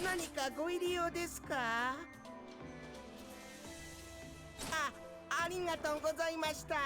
何かご入り用ですか？ありがとうございました。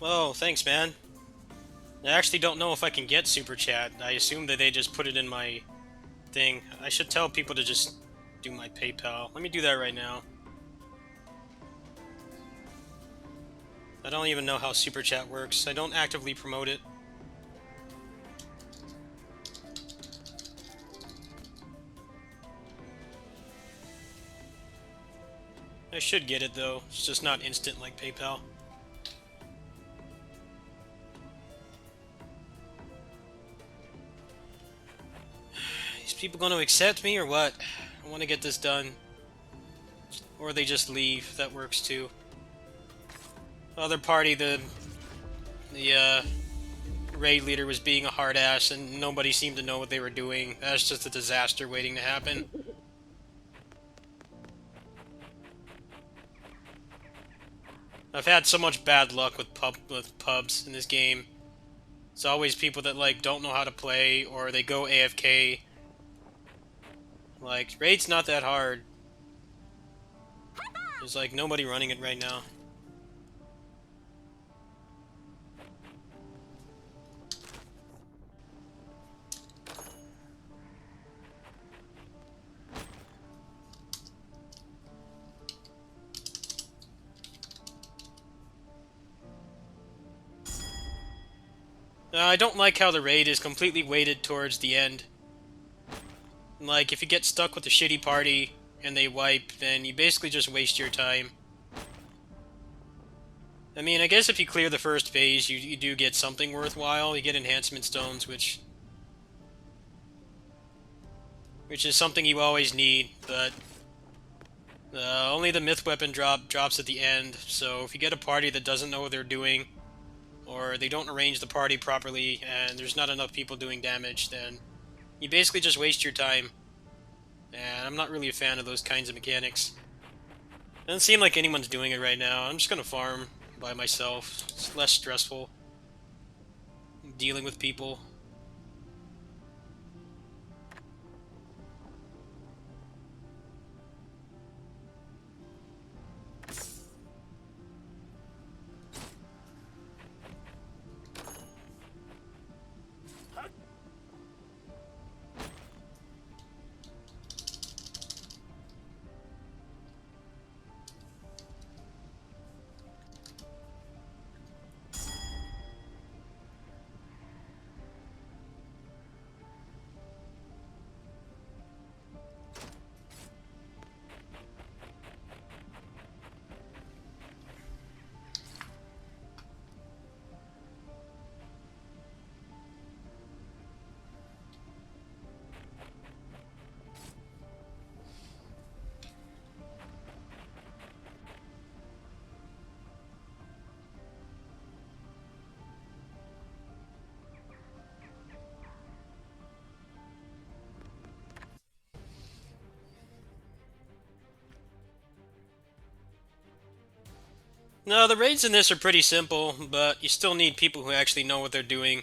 Whoa, thanks, man. I actually don't know if I can get Super Chat. I assume that they just put it in my thing. I should tell people to just do my PayPal. Let me do that right now. I don't even know how Super Chat works. I don't actively promote it. I should get it, though. It's just not instant like PayPal. These people going to accept me or what? I want to get this done. Or they just leave. That works too. Other party, the raid leader was being a hard ass and nobody seemed to know what they were doing. That's just a disaster waiting to happen. I've had so much bad luck with pubs in this game. It's always people that like don't know how to play or they go AFK. Like raid's not that hard. There's like nobody running it right now. I don't like how the raid is completely weighted towards the end. Like, if you get stuck with a shitty party and they wipe, then you basically just waste your time. I mean, I guess if you clear the first phase, you do get something worthwhile. You get enhancement stones, which is something you always need, but only the myth weapon drops at the end. So if you get a party that doesn't know what they're doing, or they don't arrange the party properly, and there's not enough people doing damage, then you basically just waste your time. And I'm not really a fan of those kinds of mechanics. Doesn't seem like anyone's doing it right now. I'm just gonna farm by myself. It's less stressful dealing with people. No, the raids in this are pretty simple, but you still need people who actually know what they're doing.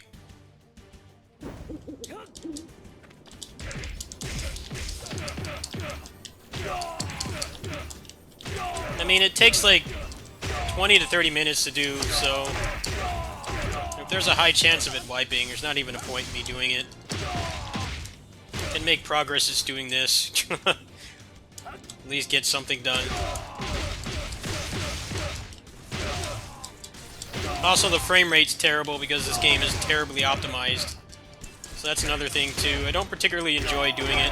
I mean, it takes like 20 to 30 minutes to do, so if there's a high chance of it wiping, there's not even a point in me doing it. I can make progress just doing this. At least get something done. Also, the frame rate's terrible because this game is terribly optimized. So that's another thing, too. I don't particularly enjoy doing it.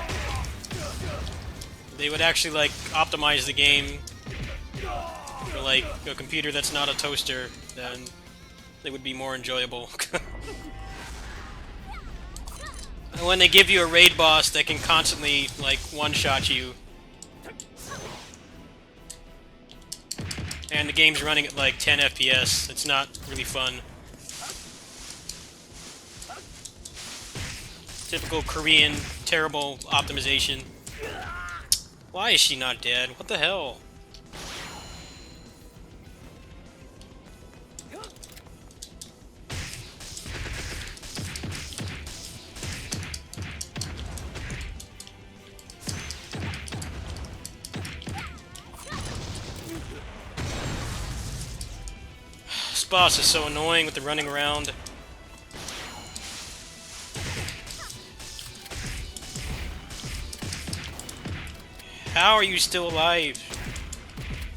If they would actually, like, optimize the game for, like, a computer that's not a toaster, then they would be more enjoyable. When they give you a raid boss that can constantly, like, one-shot you, and the game's running at like 10 FPS, it's not really fun. Typical Korean, terrible optimization. Why is she not dead? What the hell? This boss is so annoying with the running around. How are you still alive?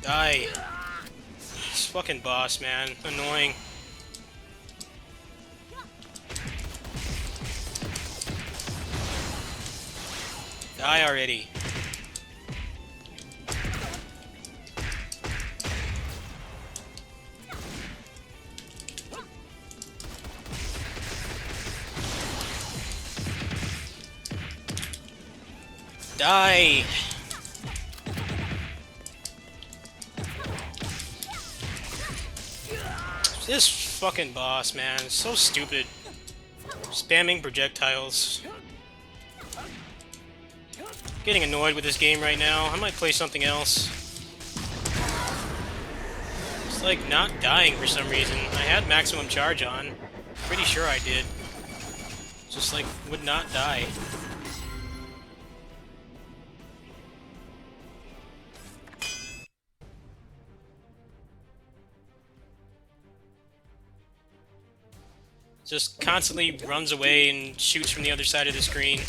Die. This fucking boss, man. Annoying. Die already. Die! This fucking boss, man, is so stupid. Spamming projectiles. Getting annoyed with this game right now. I might play something else. It's like not dying for some reason. I had maximum charge on. Pretty sure I did. Just like would not die. Just constantly runs away and shoots from the other side of the screen.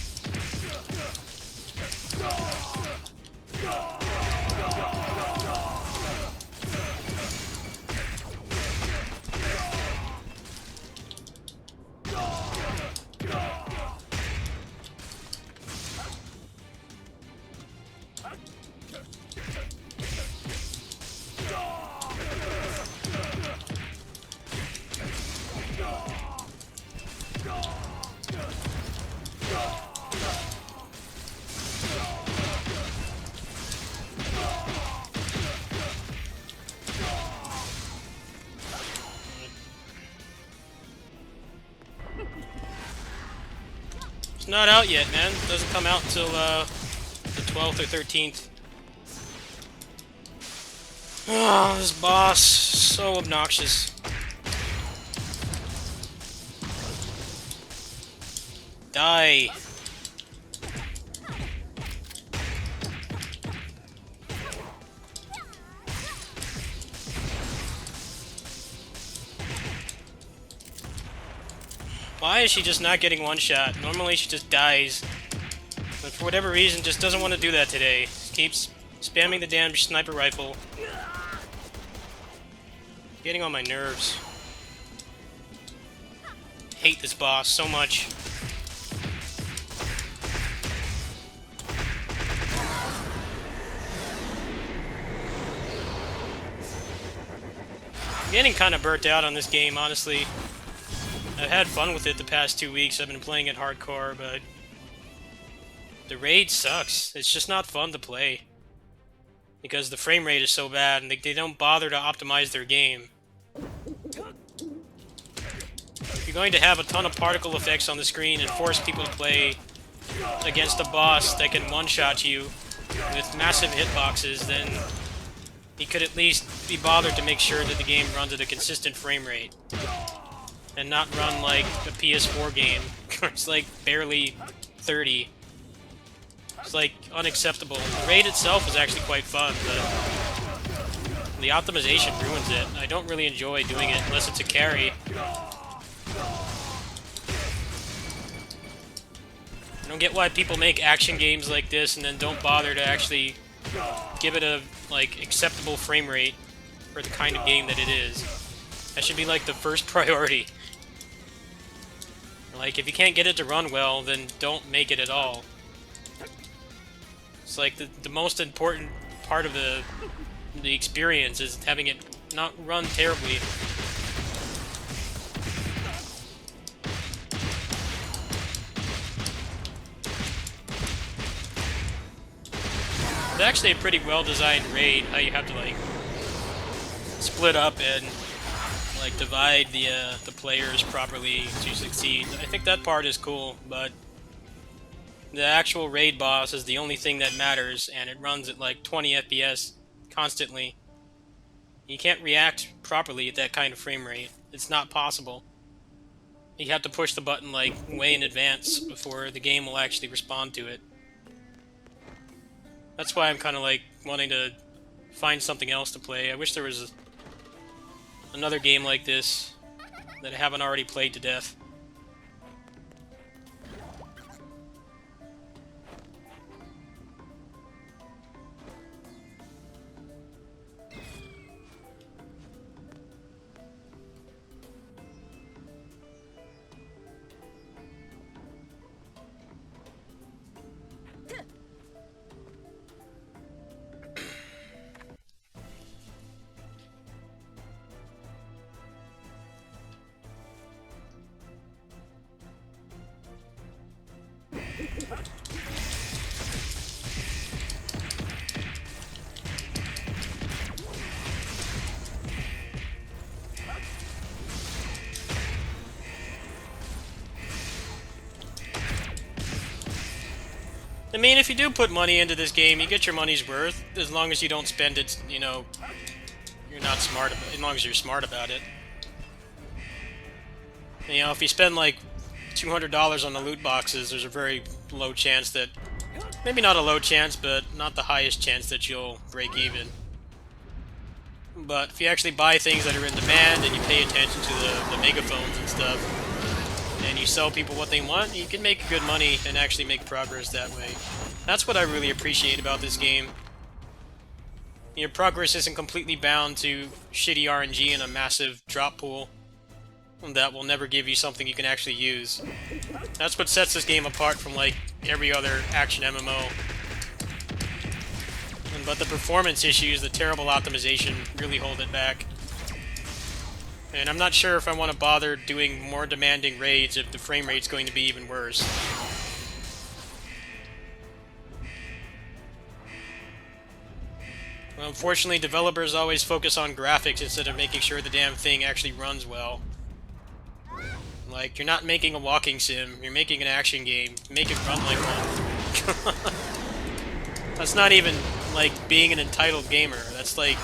It's not out yet, man. It doesn't come out until the 12th or 13th. Oh, this boss, so obnoxious. Die. Why is she just not getting one shot? Normally she just dies. But for whatever reason, just doesn't want to do that today. Just keeps spamming the damn sniper rifle. Getting on my nerves. Hate this boss so much. I'm getting kind of burnt out on this game, honestly. I've had fun with it the past 2 weeks. I've been playing it hardcore, but the raid sucks. It's just not fun to play. Because the frame rate is so bad, and they don't bother to optimize their game. If you're going to have a ton of particle effects on the screen and force people to play against a boss that can one-shot you with massive hitboxes, then he could at least be bothered to make sure that the game runs at a consistent frame rate. And not run like a PS4 game, where it's like barely 30. It's like unacceptable. The raid itself is actually quite fun, but the optimization ruins it. I don't really enjoy doing it unless it's a carry. I don't get why people make action games like this and then don't bother to actually give it a like acceptable frame rate for the kind of game that it is. That should be like the first priority. Like, if you can't get it to run well, then don't make it at all. It's like the most important part of the experience is having it not run terribly. It's actually a pretty well-designed raid, how you have to, like, split up and like divide the players properly to succeed. I think that part is cool, but the actual raid boss is the only thing that matters, and it runs at like 20 FPS constantly. You can't react properly at that kind of frame rate. It's not possible. You have to push the button like way in advance before the game will actually respond to it. That's why I'm kind of like wanting to find something else to play. I wish there was another game like this that I haven't already played to death. I mean, if you do put money into this game, you get your money's worth, as long as you don't spend it, you know, you're not smart about it, as long as you're smart about it. You know, if you spend like $200 on the loot boxes, there's a very low chance that, maybe not a low chance, but not the highest chance that you'll break even. But if you actually buy things that are in demand and you pay attention to the megaphones and stuff, and you sell people what they want, you can make good money and actually make progress that way. That's what I really appreciate about this game. Your progress isn't completely bound to shitty RNG and a massive drop pool that will never give you something you can actually use. That's what sets this game apart from like every other action MMO. But the performance issues, the terrible optimization, really hold it back. And I'm not sure if I want to bother doing more demanding raids if the frame rate's going to be even worse. Well, unfortunately, developers always focus on graphics instead of making sure the damn thing actually runs well. Like, you're not making a walking sim, you're making an action game. Make it run like one. That's not even, like, being an entitled gamer. That's, like,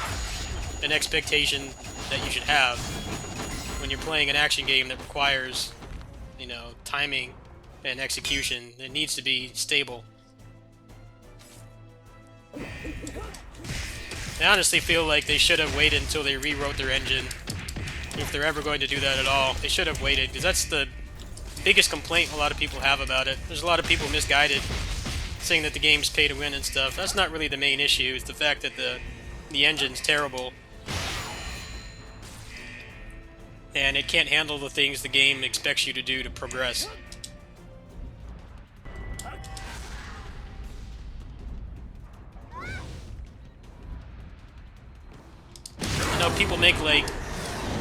an expectation that you should have when you're playing an action game that requires, you know, timing and execution. It needs to be stable. I honestly feel like they should have waited until they rewrote their engine. If they're ever going to do that at all, they should have waited, because that's the biggest complaint a lot of people have about it. There's a lot of people misguided, saying that the game's pay to win and stuff. That's not really the main issue. It's the fact that the engine's terrible. And it can't handle the things the game expects you to do to progress. I know people make, like,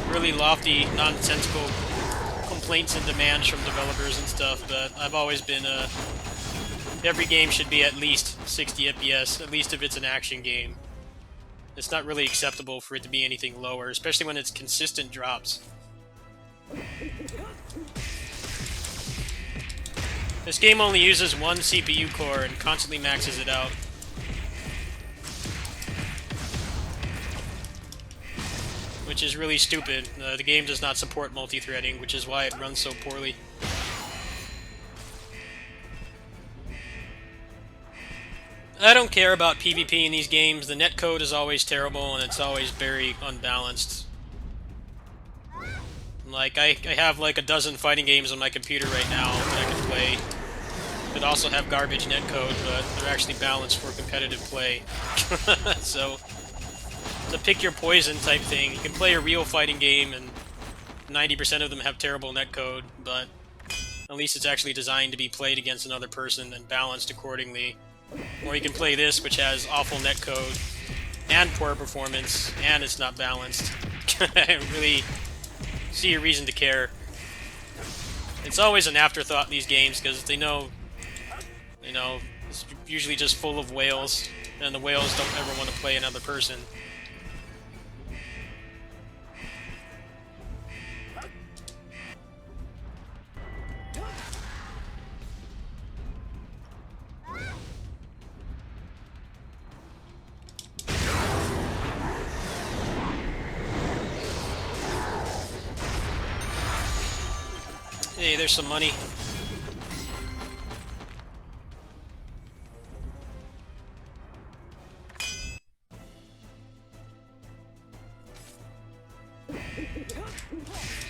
really lofty, nonsensical complaints and demands from developers and stuff, but I've always been, every game should be at least 60 FPS, at least if it's an action game. It's not really acceptable for it to be anything lower, especially when it's consistent drops. This game only uses one CPU core and constantly maxes it out. which is really stupid. The game does not support multi-threading, which is why it runs so poorly. I don't care about PvP in these games. The netcode is always terrible, and it's always very unbalanced. Like, I have like a dozen fighting games on my computer right now that I can play that also have garbage netcode, but they're actually balanced for competitive play. So, it's a pick your poison type thing. You can play a real fighting game, and 90% of them have terrible netcode, but at least it's actually designed to be played against another person and balanced accordingly. Or you can play this, which has awful netcode and poor performance, and it's not balanced. I don't really see a reason to care. It's always an afterthought in these games, because they know, it's usually just full of whales, and the whales don't ever want to play another person. Hey, there's some money.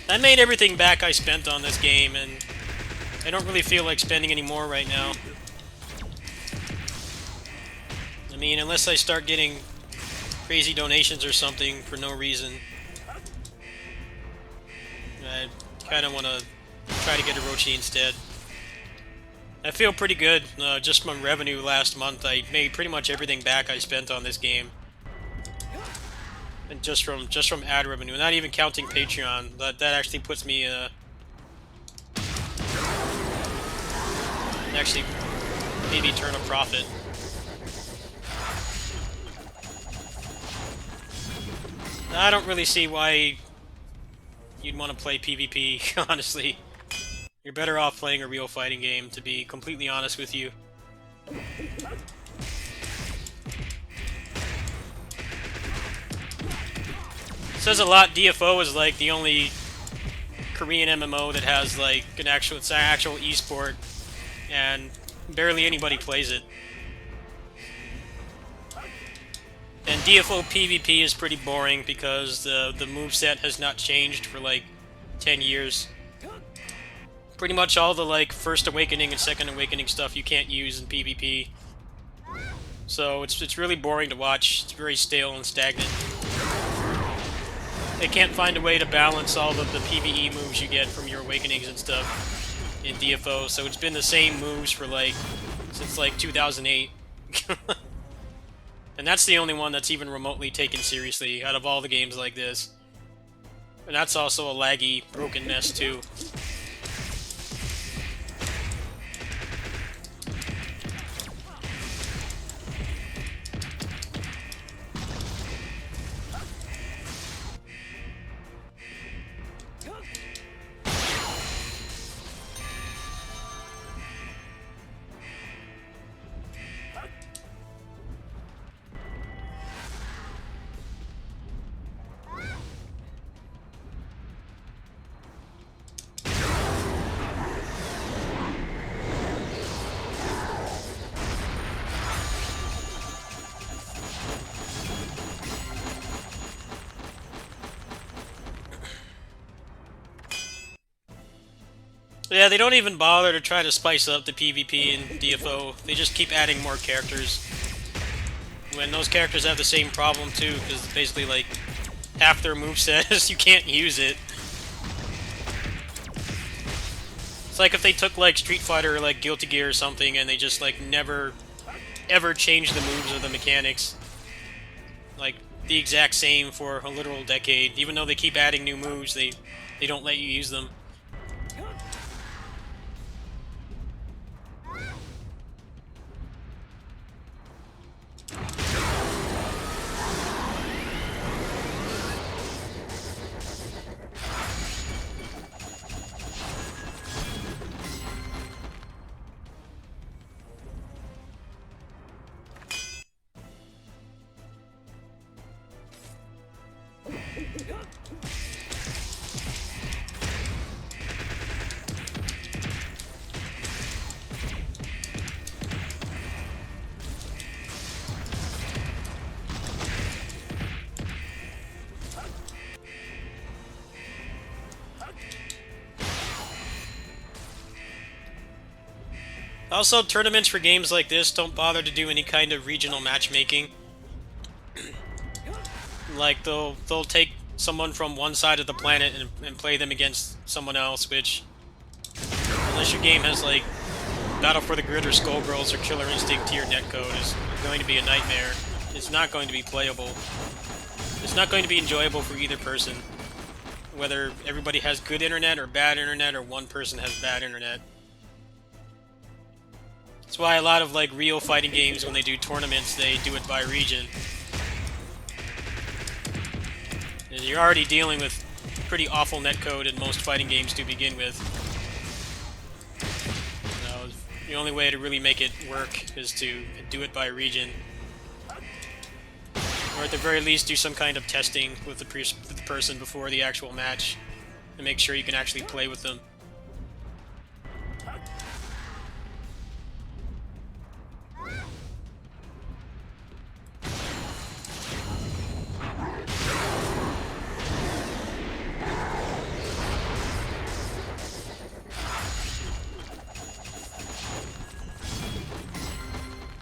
I made everything back I spent on this game, and I don't really feel like spending any more right now. I mean, unless I start getting crazy donations or something for no reason. I kind of want to try to get Orochi instead. I feel pretty good. Just from revenue last month, I made pretty much everything back I spent on this game. And just from ad revenue, not even counting Patreon. That actually puts me actually maybe turn a profit. I don't really see why you'd want to play PvP, honestly. You're better off playing a real fighting game, to be completely honest with you. It says a lot. DFO is like the only Korean MMO that has like an actual esport, and barely anybody plays it. And DFO PvP is pretty boring because the moveset has not changed for like 10 years. Pretty much all the like First Awakening and Second Awakening stuff you can't use in PvP. So it's really boring to watch. It's very stale and stagnant. They can't find a way to balance all of the PvE moves you get from your Awakenings and stuff in DFO, so it's been the same moves for like since like 2008. And that's the only one that's even remotely taken seriously out of all the games like this. And that's also a laggy, broken mess too. Yeah, they don't even bother to try to spice up the PvP in DFO. They just keep adding more characters. When those characters have the same problem too, because basically like half their moveset is you can't use it. It's like if they took like Street Fighter or like Guilty Gear or something and they just like never ever changed the moves or the mechanics. Like the exact same for a literal decade. Even though they keep adding new moves, they don't let you use them. Also, tournaments for games like this don't bother to do any kind of regional matchmaking. Like, they'll take someone from one side of the planet and play them against someone else, which, unless your game has, like, Battle for the Grid or Skullgirls or Killer Instinct tier netcode, is going to be a nightmare. It's not going to be playable. It's not going to be enjoyable for either person. Whether everybody has good internet or bad internet, or one person has bad internet. That's why a lot of, like, real fighting games, when they do tournaments, they do it by region. And you're already dealing with pretty awful netcode in most fighting games to begin with. The only way to really make it work is to do it by region. Or at the very least, do some kind of testing with the person before the actual match, and make sure you can actually play with them.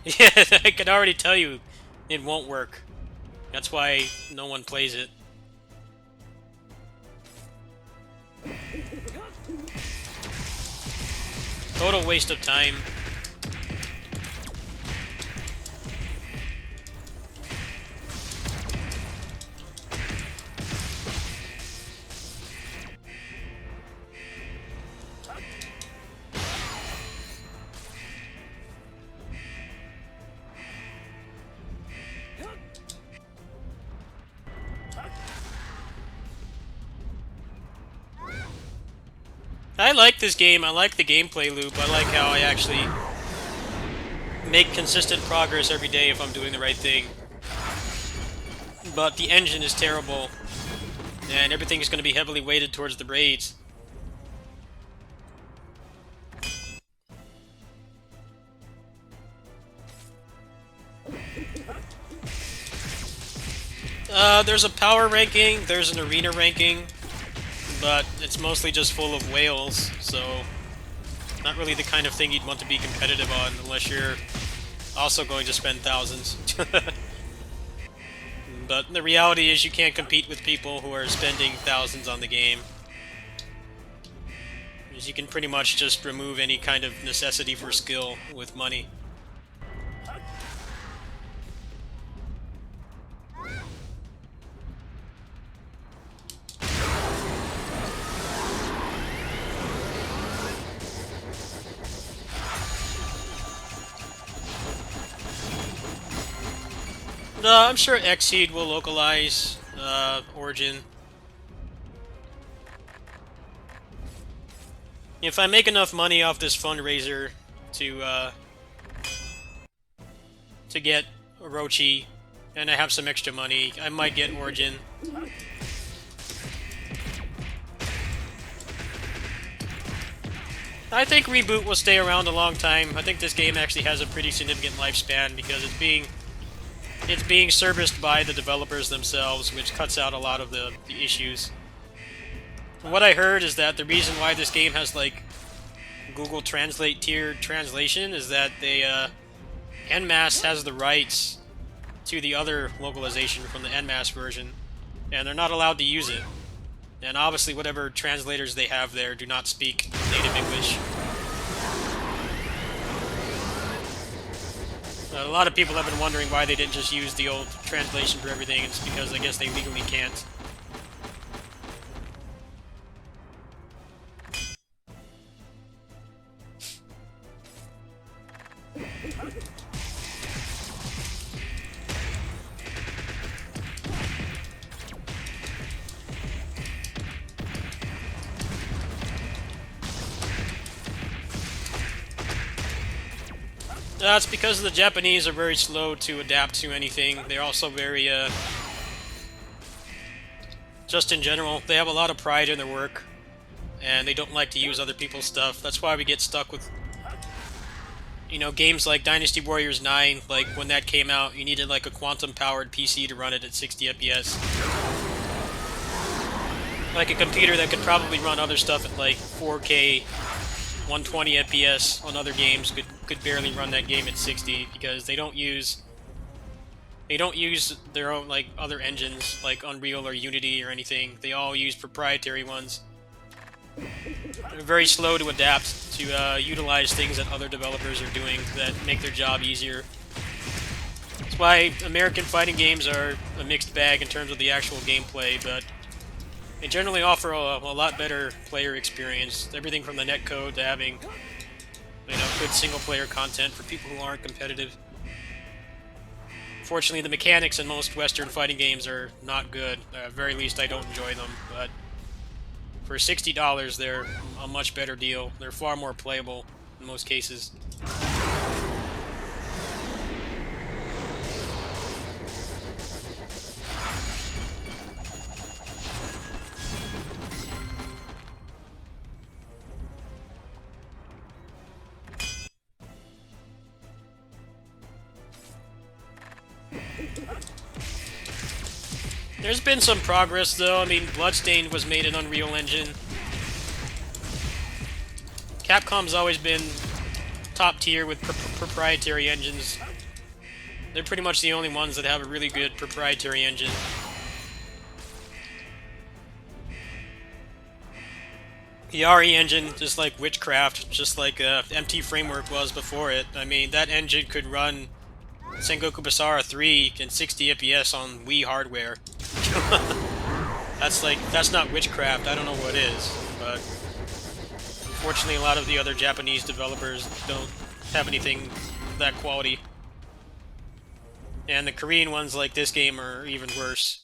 Yeah, I can already tell you it won't work. That's why no one plays it. Total waste of time. I like this game. I like the gameplay loop. I like how I actually make consistent progress every day if I'm doing the right thing. But the engine is terrible, and everything is going to be heavily weighted towards the raids. There's a power ranking, there's an arena ranking, but it's mostly just full of whales, so not really the kind of thing you'd want to be competitive on unless you're also going to spend thousands. But the reality is you can't compete with people who are spending thousands on the game. Because you can pretty much just remove any kind of necessity for skill with money. I'm sure Xseed will localize Origin. If I make enough money off this fundraiser to get Orochi, and I have some extra money, I might get Origin. I think Reboot will stay around a long time. I think this game actually has a pretty significant lifespan because it's being serviced by the developers themselves, which cuts out a lot of the issues. What I heard is that the reason why this game has, like, Google Translate tier translation is that they, NMAS has the rights to the other localization from the NMAS version, and they're not allowed to use it. And obviously whatever translators they have there do not speak native English. A lot of people have been wondering why they didn't just use the old translation for everything. It's because I guess they legally can't. That's because the Japanese are very slow to adapt to anything. They're also very, just in general, they have a lot of pride in their work, and they don't like to use other people's stuff. That's why we get stuck with, you know, games like Dynasty Warriors 9, like, when that came out, you needed, like, a quantum-powered PC to run it at 60 FPS. Like a computer that could probably run other stuff at, like, 4K 120 FPS on other games could barely run that game at 60 because they don't use their own like other engines like Unreal or Unity or anything. They all use proprietary ones. They're very slow to adapt to utilize things that other developers are doing that make their job easier. That's why American fighting games are a mixed bag in terms of the actual gameplay, but they generally offer a lot better player experience. Everything from the netcode to having, good single-player content for people who aren't competitive. Fortunately, the mechanics in most Western fighting games are not good. At very least, I don't enjoy them, but for $60, they're a much better deal. They're far more playable in most cases. There's been some progress, though. I mean, Bloodstained was made in Unreal Engine. Capcom's always been top tier with proprietary engines. They're pretty much the only ones that have a really good proprietary engine. The RE engine, just like Witchcraft, just like MT Framework was before it. I mean, that engine could run Sengoku Basara 3 in 60 FPS on Wii hardware. That's not Witchcraft, I don't know what is, but unfortunately a lot of the other Japanese developers don't have anything that quality. And the Korean ones like this game are even worse.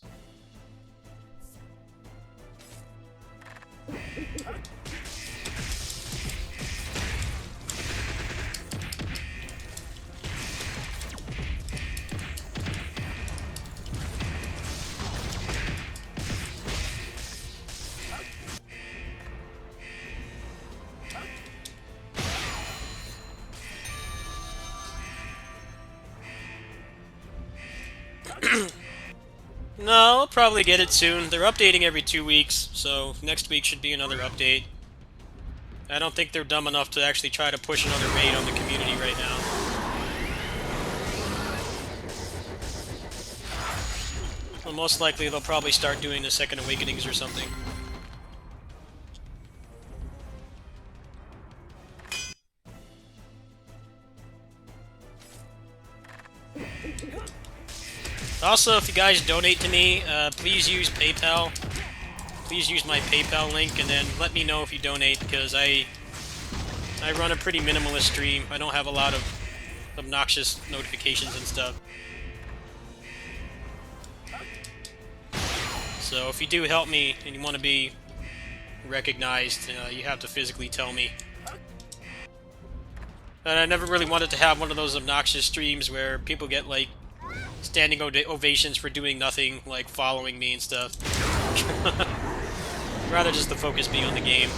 No, I'll probably get it soon. They're updating every 2 weeks, so next week should be another update. I don't think they're dumb enough to actually try to push another raid on the community right now. Well, most likely they'll probably start doing the Second Awakenings or something. Also, if you guys donate to me, please use PayPal. Please use my PayPal link, and then let me know if you donate, because I run a pretty minimalist stream. I don't have a lot of obnoxious notifications and stuff. So if you do help me, and you want to be recognized, you have to physically tell me. And I never really wanted to have one of those obnoxious streams where people get, like, standing ovations for doing nothing, like following me and stuff. Rather just the focus be on the game.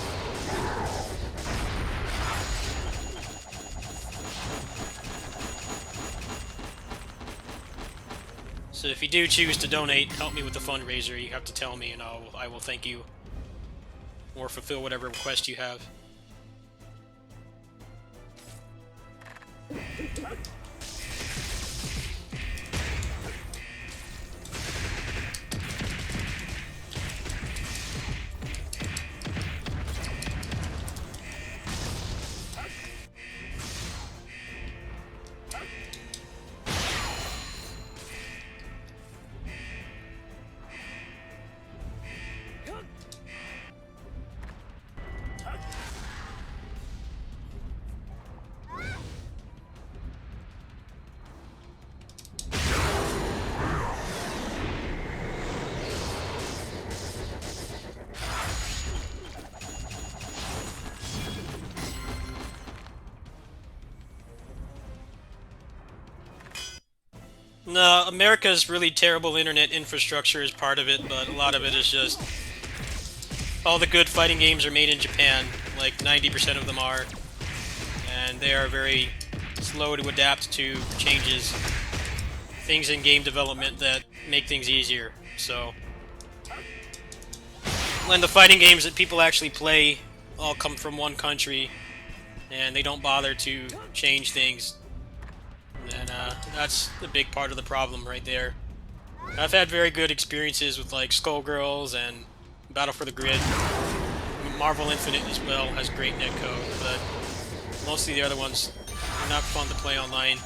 So if you do choose to donate, help me with the fundraiser, you have to tell me and I will thank you. Or fulfill whatever request you have. No, America's really terrible internet infrastructure is part of it, but a lot of it is just all the good fighting games are made in Japan, like 90% of them are, and they are very slow to adapt to changes, things in game development that make things easier. So when the fighting games that people actually play all come from one country, and they don't bother to change things. And that's the big part of the problem right there. I've had very good experiences with like Skullgirls and Battle for the Grid. Marvel Infinite as well has great netcode, but most of the other ones are not fun to play online.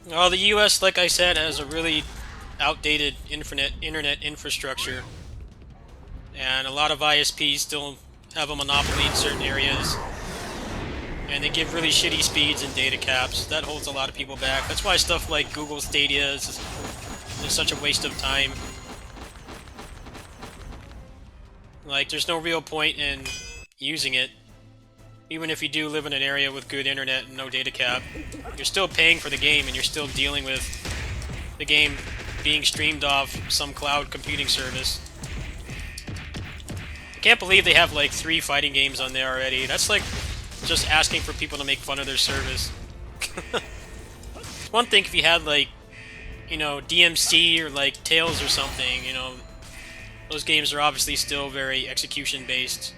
Well, the US, like I said, has a really outdated internet infrastructure, and a lot of ISPs still have a monopoly in certain areas, and they give really shitty speeds and data caps. That holds a lot of people back. That's why stuff like Google Stadia is such a waste of time. Like, there's no real point in using it. Even if you do live in an area with good internet and no data cap, you're still paying for the game and you're still dealing with the game being streamed off some cloud computing service. I can't believe they have like 3 fighting games on there already. That's like just asking for people to make fun of their service. It's one thing if you had like, you know, DMC or like Tales or something, you know, those games are obviously still very execution based.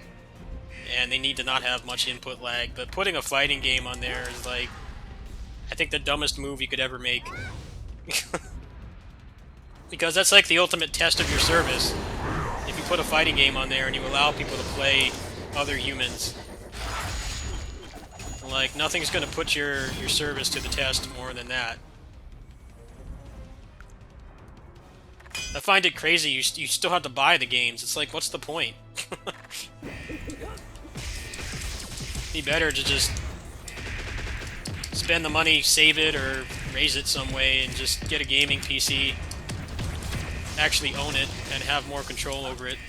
And they need to not have much input lag, but putting a fighting game on there is like, I think the dumbest move you could ever make. Because that's like the ultimate test of your service. If you put a fighting game on there and you allow people to play other humans, like, nothing's gonna put your service to the test more than that. I find it crazy, you still have to buy the games. It's like, what's the point? Be better to just spend the money, save it, or raise it some way, and just get a gaming PC, actually own it, and have more control over it.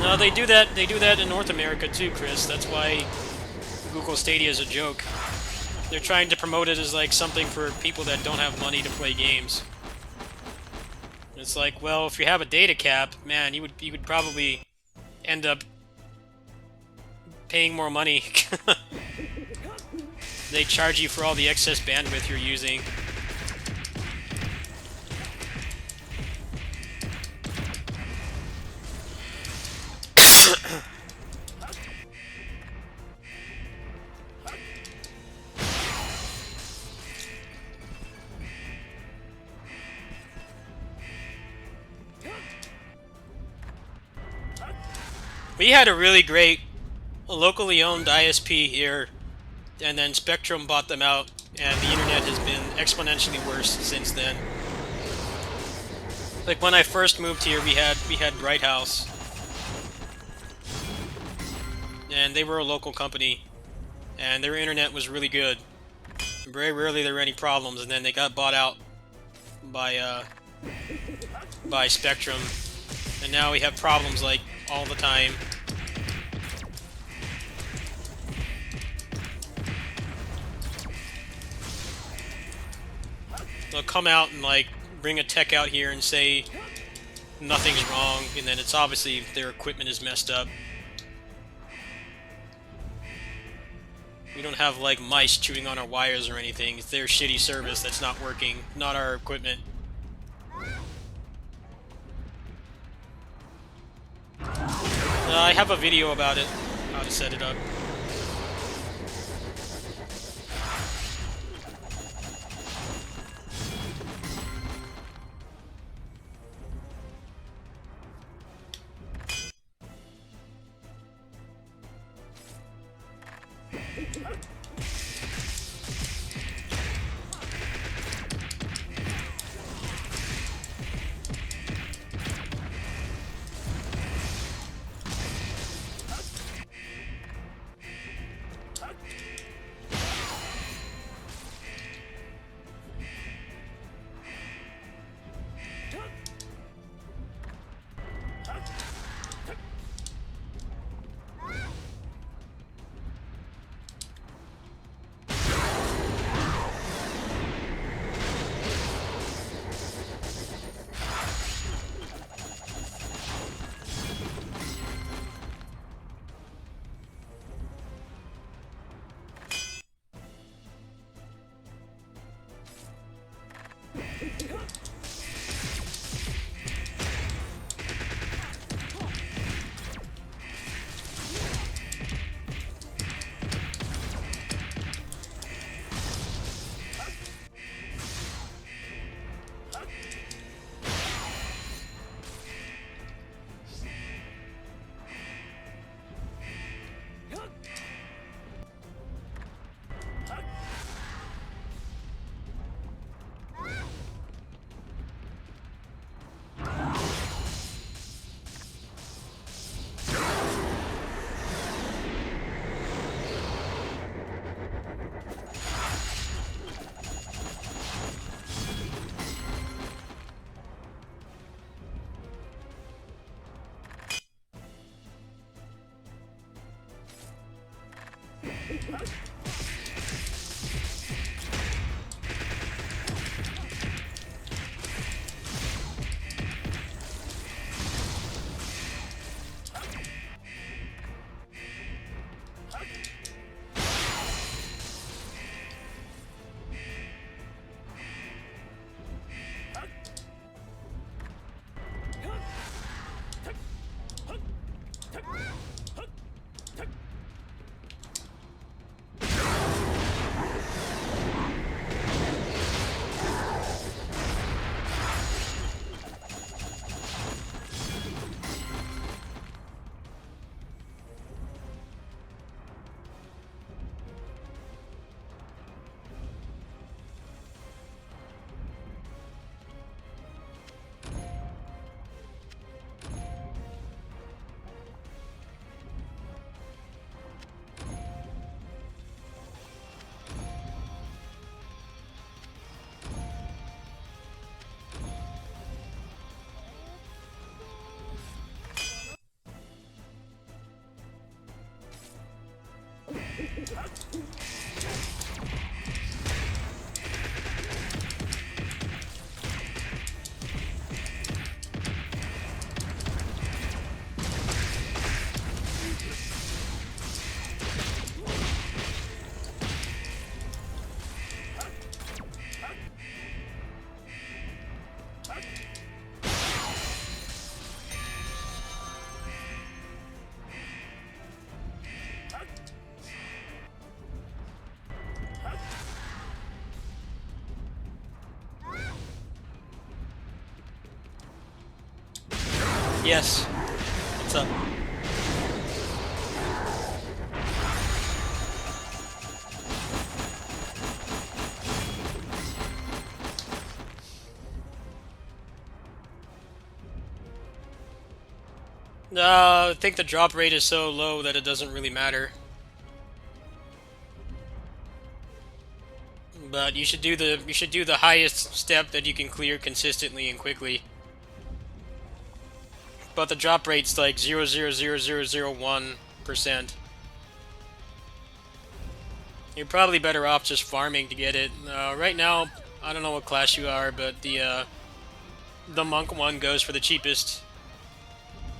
No, they do that. They do that in North America too, Chris. That's why Google Stadia is a joke. They're trying to promote it as like something for people that don't have money to play games. It's like, well, if you have a data cap, man, you would probably end up paying more money. They charge you for all the excess bandwidth you're using. We had a really great locally owned ISP here, and then Spectrum bought them out, and the internet has been exponentially worse since then. Like when I first moved here, we had Bright House, and they were a local company, and their internet was really good. Very rarely there were any problems, and then they got bought out by Spectrum, and now we have problems like all the time. They'll come out and like bring a tech out here and say nothing's wrong, and then it's obviously their equipment is messed up. We don't have like mice chewing on our wires or anything. It's their shitty service that's not working, not our equipment. I have a video about it, how to set it up. Yes. What's up? I think the drop rate is so low that it doesn't really matter. But you should do the highest step that you can clear consistently and quickly. But the drop rate's like 0.00001%. You're probably better off just farming to get it. Right now, I don't know what class you are, but the monk one goes for the cheapest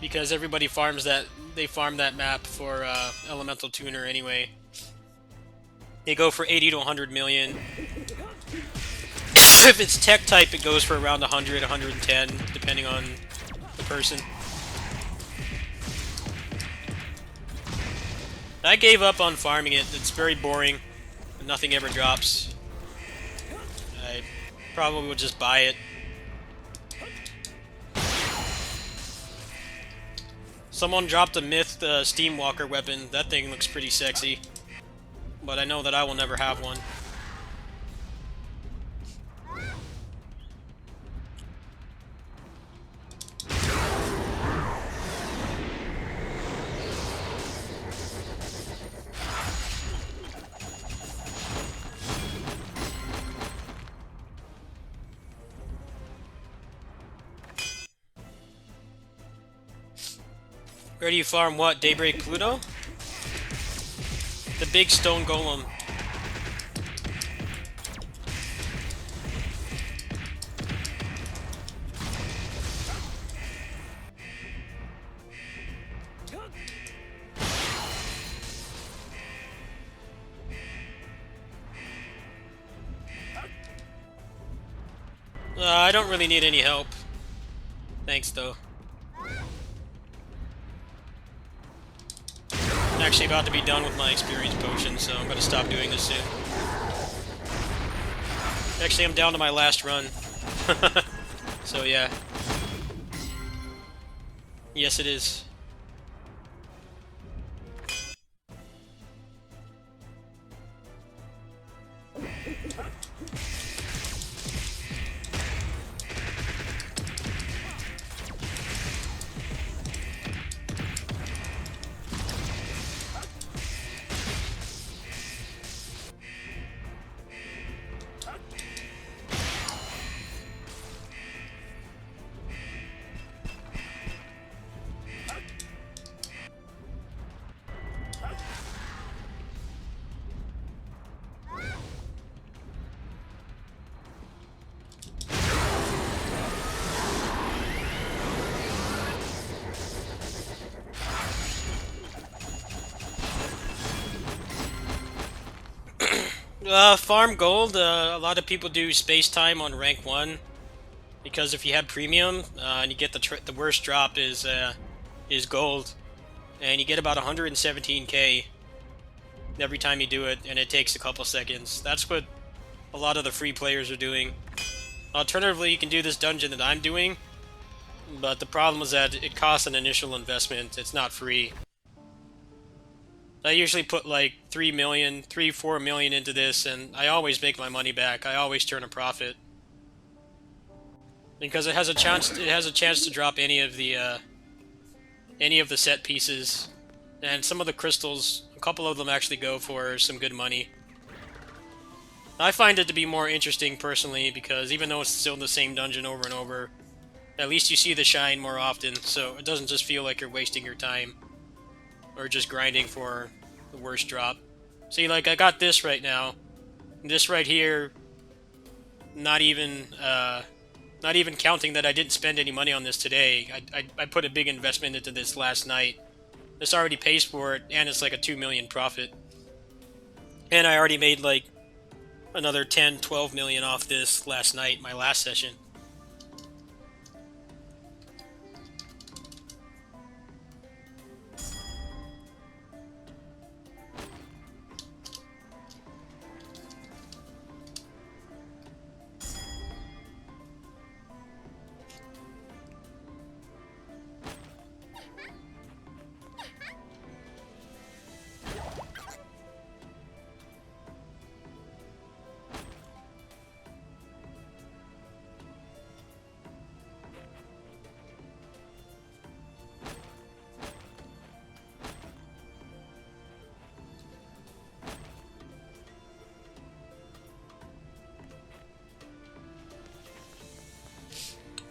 because everybody farms that. They farm that map for elemental tuner anyway. They go for 80 to 100 million. If it's tech type, it goes for around 100, 110, depending on the person. I gave up on farming it. It's very boring. Nothing ever drops. I probably would just buy it. Someone dropped a myth Steamwalker weapon. That thing looks pretty sexy. But I know that I will never have one. Where do you farm what? Daybreak Pluto? The big stone golem. I don't really need any help. Thanks, though. I'm actually about to be done with my experience potion, so I'm going to stop doing this soon. Actually, I'm down to my last run. So, yeah. Yes, it is. Farm gold. A lot of people do space time on rank 1 because if you have premium and you get the worst drop is gold, and you get about 117k every time you do it, and it takes a couple seconds. That's what a lot of the free players are doing. Alternatively, you can do this dungeon that I'm doing, but the problem is that it costs an initial investment. It's not free. I usually put like 4 million into this, and I always make my money back. I always turn a profit because it has a chance. It has a chance to drop any of the set pieces, and some of the crystals. A couple of them actually go for some good money. I find it to be more interesting personally because even though it's still the same dungeon over and over, at least you see the shine more often, so it doesn't just feel like you're wasting your time or just grinding for the worst drop. See, like I got this right now. This right here, not even counting that I didn't spend any money on this today. I put a big investment into this last night. This already pays for it, and it's like a 2 million profit. And I already made like another 10, 12 million off this last night, my last session.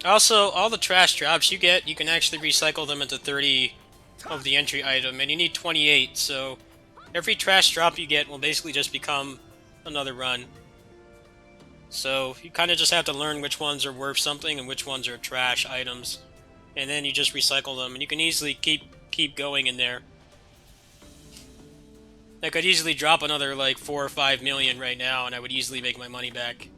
Also, all the trash drops you get, you can actually recycle them into 30 of the entry item, and you need 28, so every trash drop you get will basically just become another run. So you kind of just have to learn which ones are worth something and which ones are trash items, and then you just recycle them, and you can easily keep going in there. I could easily drop another like 4 or 5 million right now, and I would easily make my money back.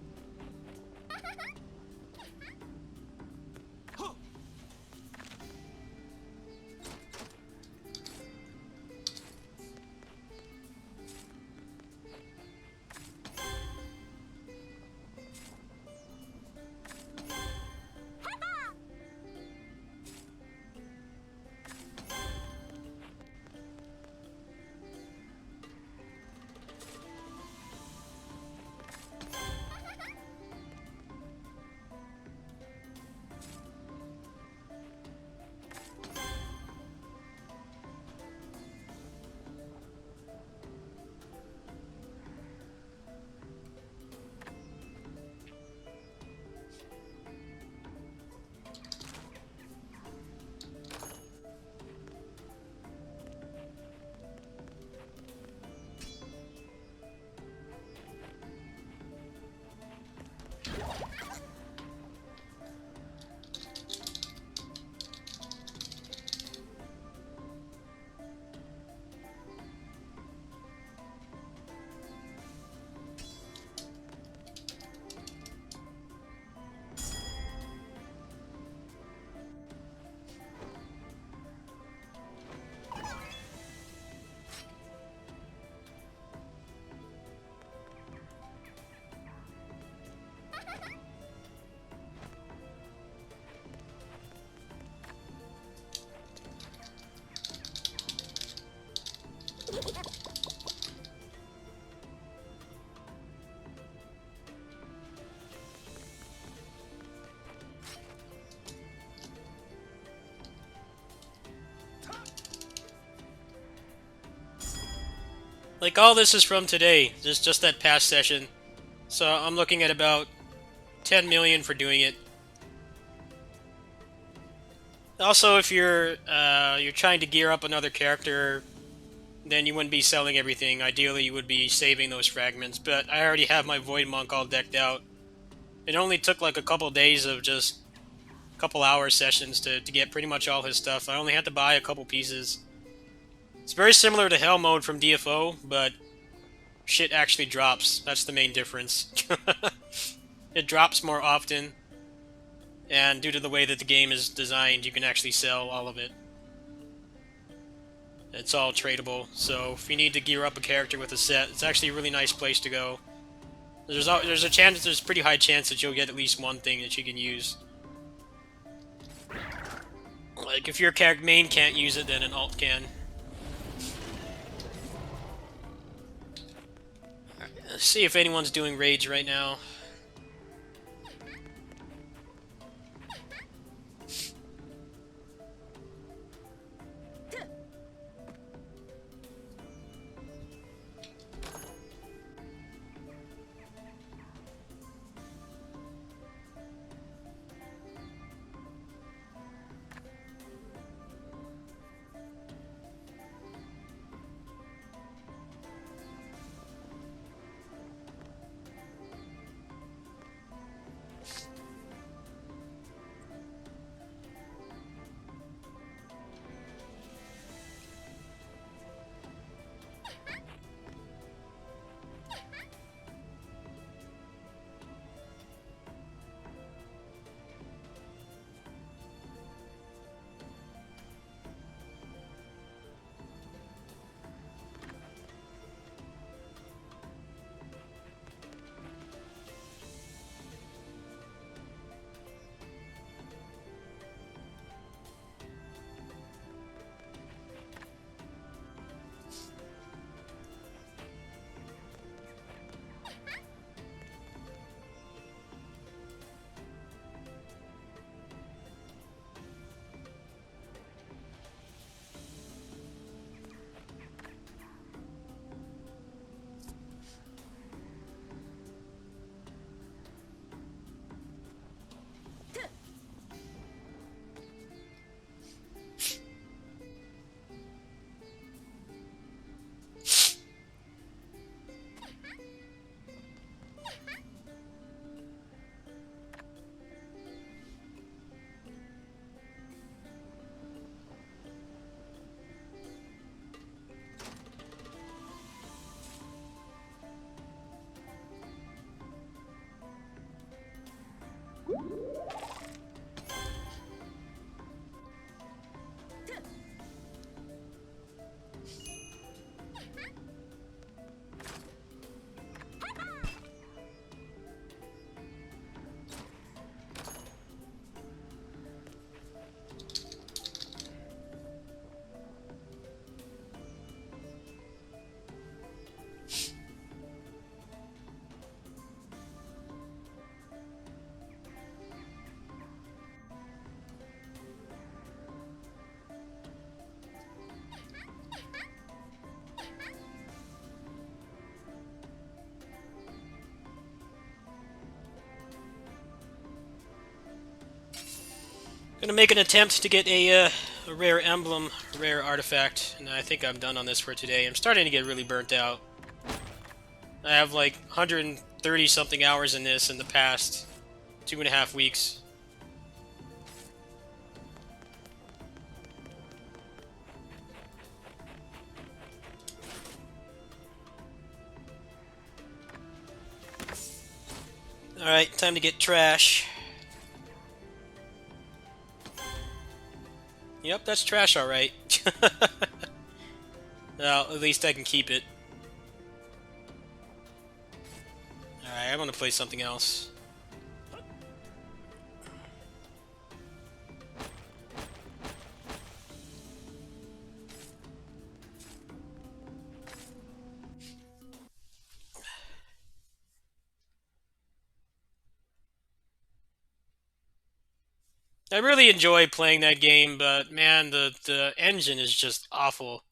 Like, all this is from today, just that past session. So I'm looking at about 10 million for doing it. Also, if you're trying to gear up another character, then you wouldn't be selling everything. Ideally, you would be saving those fragments, but I already have my Void Monk all decked out. It only took like a couple days of just a couple hour sessions to get pretty much all his stuff. I only had to buy a couple pieces. It's very similar to Hell Mode from DFO, but shit actually drops. That's the main difference. It drops more often, and due to the way that the game is designed, you can actually sell all of it. It's all tradable, so if you need to gear up a character with a set, it's actually a really nice place to go. There's a pretty high chance that you'll get at least one thing that you can use. Like, if your main can't use it, then an alt can. Let's see if anyone's doing raids right now. Gonna make an attempt to get a rare emblem, rare artifact, and I think I'm done on this for today. I'm starting to get really burnt out. I have like 130 something hours in this in the past 2.5 weeks. Alright, time to get trash. Yep, that's trash alright. Well, at least I can keep it. Alright, I want to play something else. I really enjoy playing that game, but man, the engine is just awful.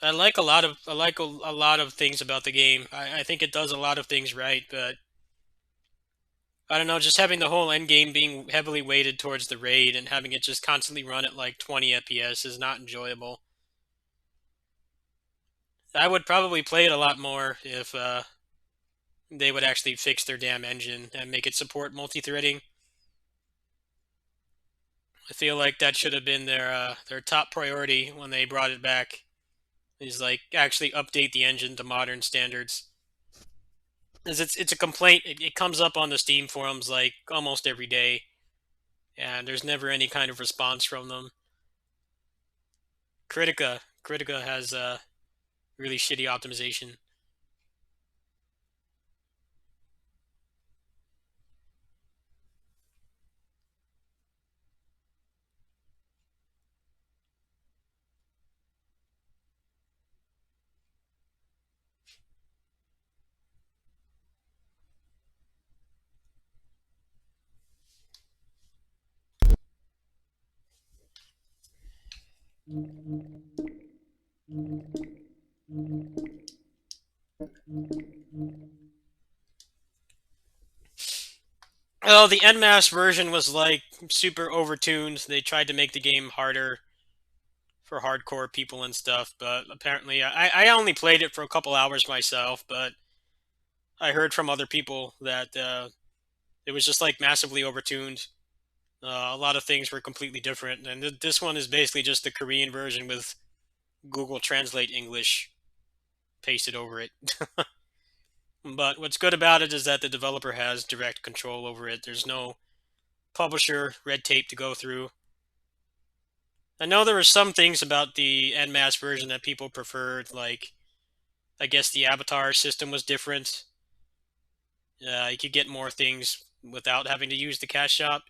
I like a lot of things about the game. I think it does a lot of things right, but I don't know, just having the whole end game being heavily weighted towards the raid and having it just constantly run at like 20 FPS is not enjoyable. I would probably play it a lot more if they would actually fix their damn engine and make it support multi-threading. I feel like that should have been their top priority when they brought it back. is like actually update the engine to modern standards. As it's a complaint. It comes up on the Steam forums like almost every day, and there's never any kind of response from them. Kritika has really shitty optimization. Well, the NMAS version was like super overtuned. They tried to make the game harder for hardcore people and stuff, but apparently I only played it for a couple hours myself, but I heard from other people that it was just like massively overtuned. A lot of things were completely different, and this one is basically just the Korean version with Google Translate English pasted over it. But what's good about it is that the developer has direct control over it. There's no publisher red tape to go through. I know there were some things about the NMAS version that people preferred, like I guess the avatar system was different. You could get more things without having to use the cash shop,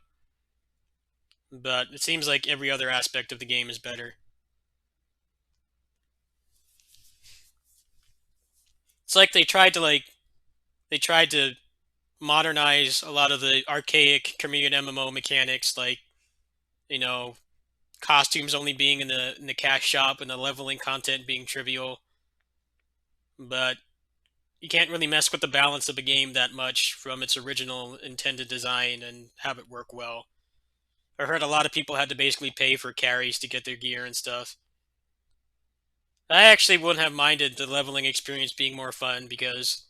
but it seems like every other aspect of the game is better. It's like they tried to modernize a lot of the archaic Korean MMO mechanics, like you know costumes only being in the cash shop and the leveling content being trivial, but you can't really mess with the balance of a game that much from its original intended design and have it work well. I heard a lot of people had to basically pay for carries to get their gear and stuff. I actually wouldn't have minded the leveling experience being more fun because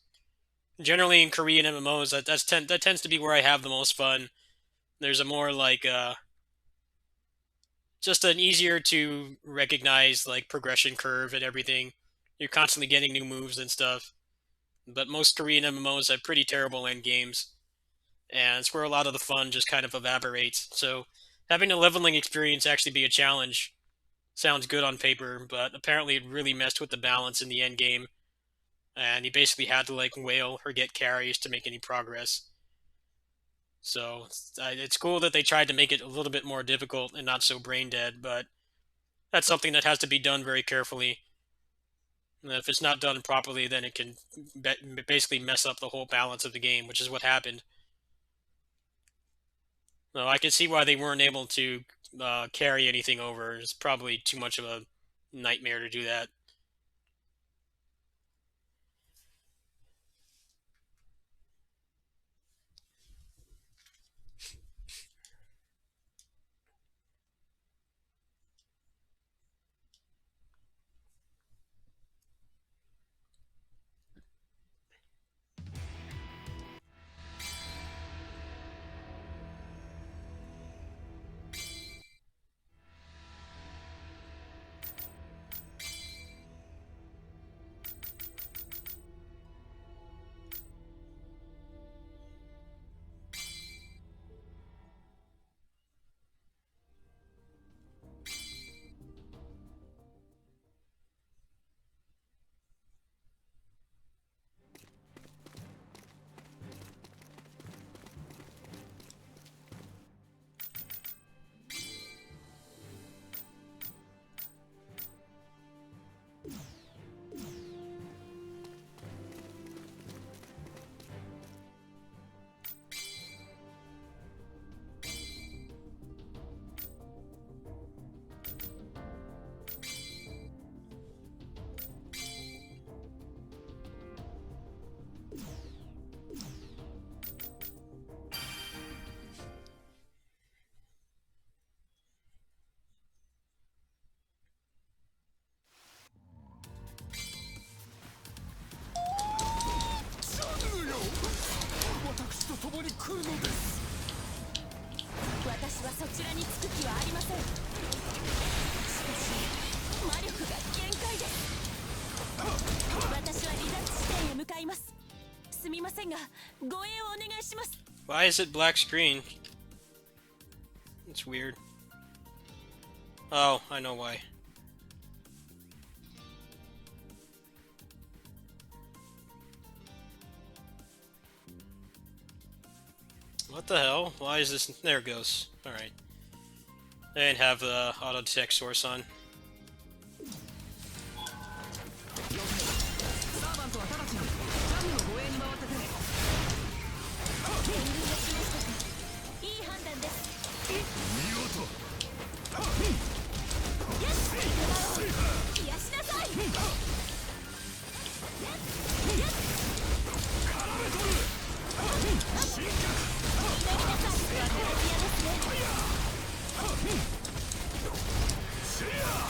generally in Korean MMOs that tends to be where I have the most fun. There's a more like just an easier to recognize like progression curve and everything. You're constantly getting new moves and stuff. But most Korean MMOs have pretty terrible end games, and it's where a lot of the fun just kind of evaporates. So having a leveling experience actually be a challenge sounds good on paper, but apparently it really messed with the balance in the end game, and you basically had to like whale or get carries to make any progress. So it's cool that they tried to make it a little bit more difficult and not so brain dead, but that's something that has to be done very carefully. And if it's not done properly, then it can basically mess up the whole balance of the game, which is what happened. No, I can see why they weren't able to carry anything over. It's probably too much of a nightmare to do that. せんがご縁をお願いします。 Why is it black screen? It's weird. Oh, I know why. What the hell? Why is this? There it goes. Alright. I didn't have the auto detect source on. サーバントは直ちにジャムの護衛に回ってくれ。いい判断です。見事。癒やしなさい。絡めとる。進化。シェア。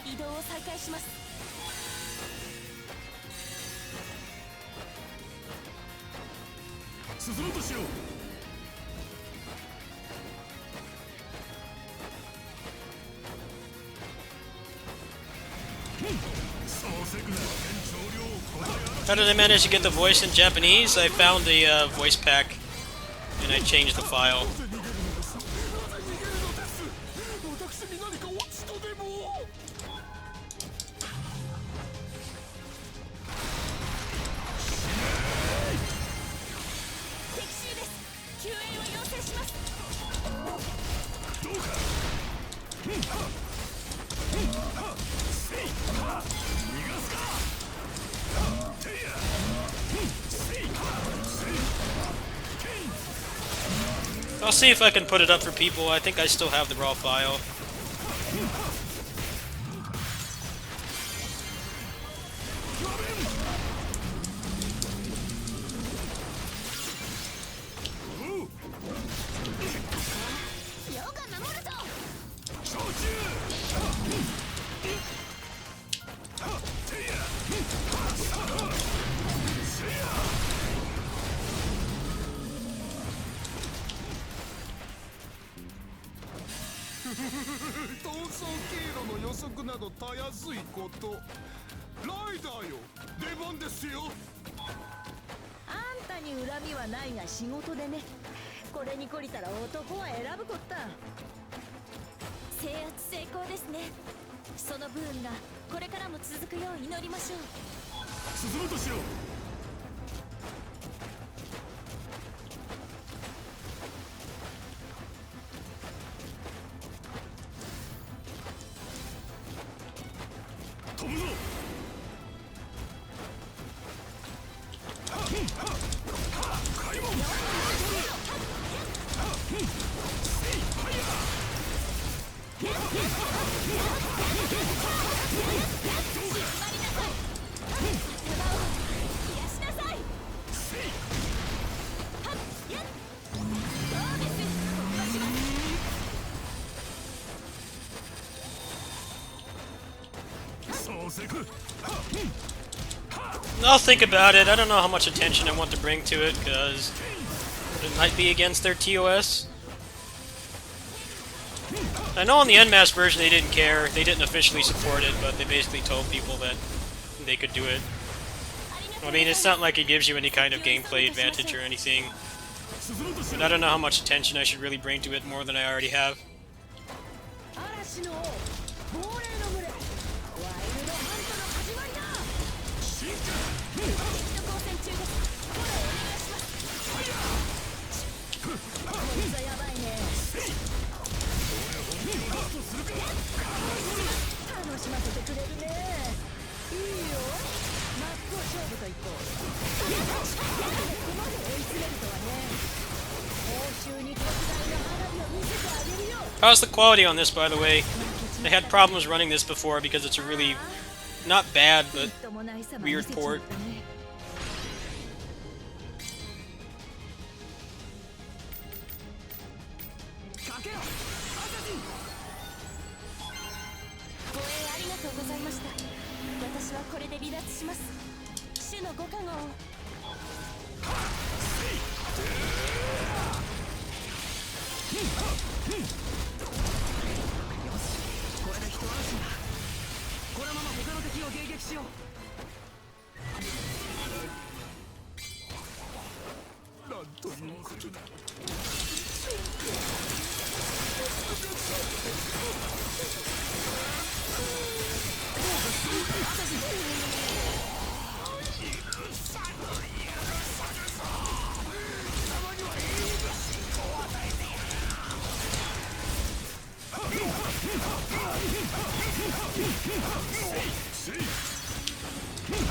移動を再開します。進もうとしよう。How did I manage to get the voice in Japanese? I found the voice pack and I changed the file. I'll see if I can put it up for people. I think I still have the raw file. I'll think about it. I don't know how much attention I want to bring to it, because it might be against their TOS. I know on the Unmasked version they didn't care. They didn't officially support it, but they basically told people that they could do it. I mean, it's not like it gives you any kind of gameplay advantage or anything. But I don't know how much attention I should really bring to it more than I already have. How's the quality on this, by the way? I had problems running this before because it's a really, not bad, but weird port. 離脱します。主のご加護を。これで一安心だ。このまま他の敵を迎撃しよう。なんということだ。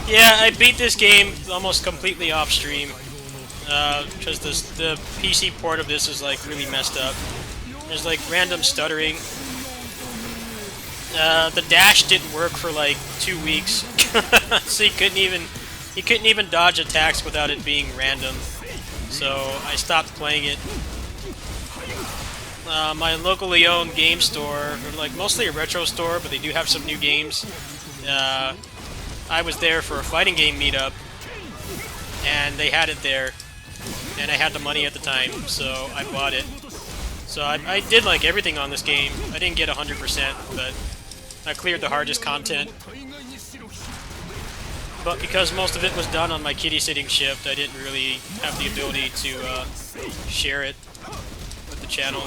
Yeah, I beat this game almost completely off stream. Because the PC port of this is like really messed up. There's like random stuttering. The dash didn't work for like 2 weeks, so he couldn't even dodge attacks without it being random. So I stopped playing it. My locally owned game store, like mostly a retro store, but they do have some new games. I was there for a fighting game meetup, and they had it there, and I had the money at the time, so I bought it. So I did like everything on this game. I didn't get 100%, but I cleared the hardest content. But because most of it was done on my kitty sitting shift, I didn't really have the ability to share it with the channel.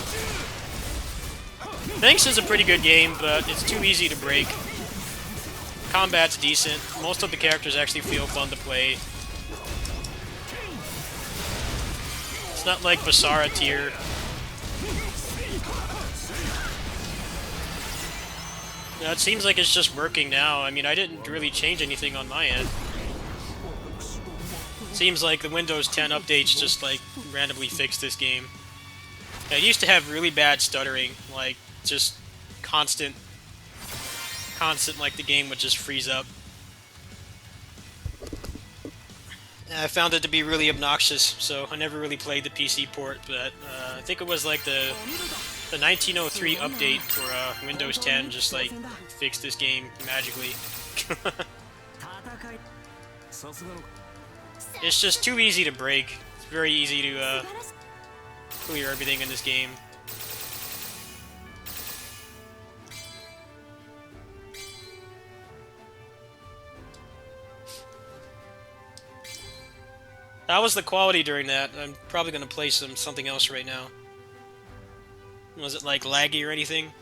Thanks is a pretty good game, but it's too easy to break. Combat's decent. Most of the characters actually feel fun to play. It's not like Basara tier. Now, it seems like it's just working now. I mean, I didn't really change anything on my end. Seems like the Windows 10 updates just like randomly fixed this game. I used to have really bad stuttering, like just constant, like the game would just freeze up. I found it to be really obnoxious, so I never really played the PC port, but I think it was like the 1903 update for Windows 10 just like fixed this game magically. It's just too easy to break. It's very easy to clear everything in this game. How was the quality during that? I'm probably gonna play something else right now. Was it like laggy or anything?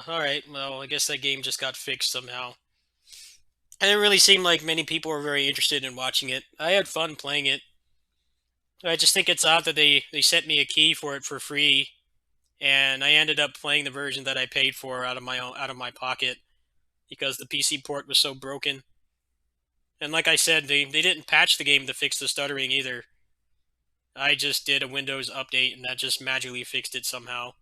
Alright, well, I guess that game just got fixed somehow. It didn't really seem like many people were very interested in watching it. I had fun playing it. I just think it's odd that they sent me a key for it for free, and I ended up playing the version that I paid for out of my pocket because the PC port was so broken. And like I said, they didn't patch the game to fix the stuttering either. I just did a Windows update, and that just magically fixed it somehow.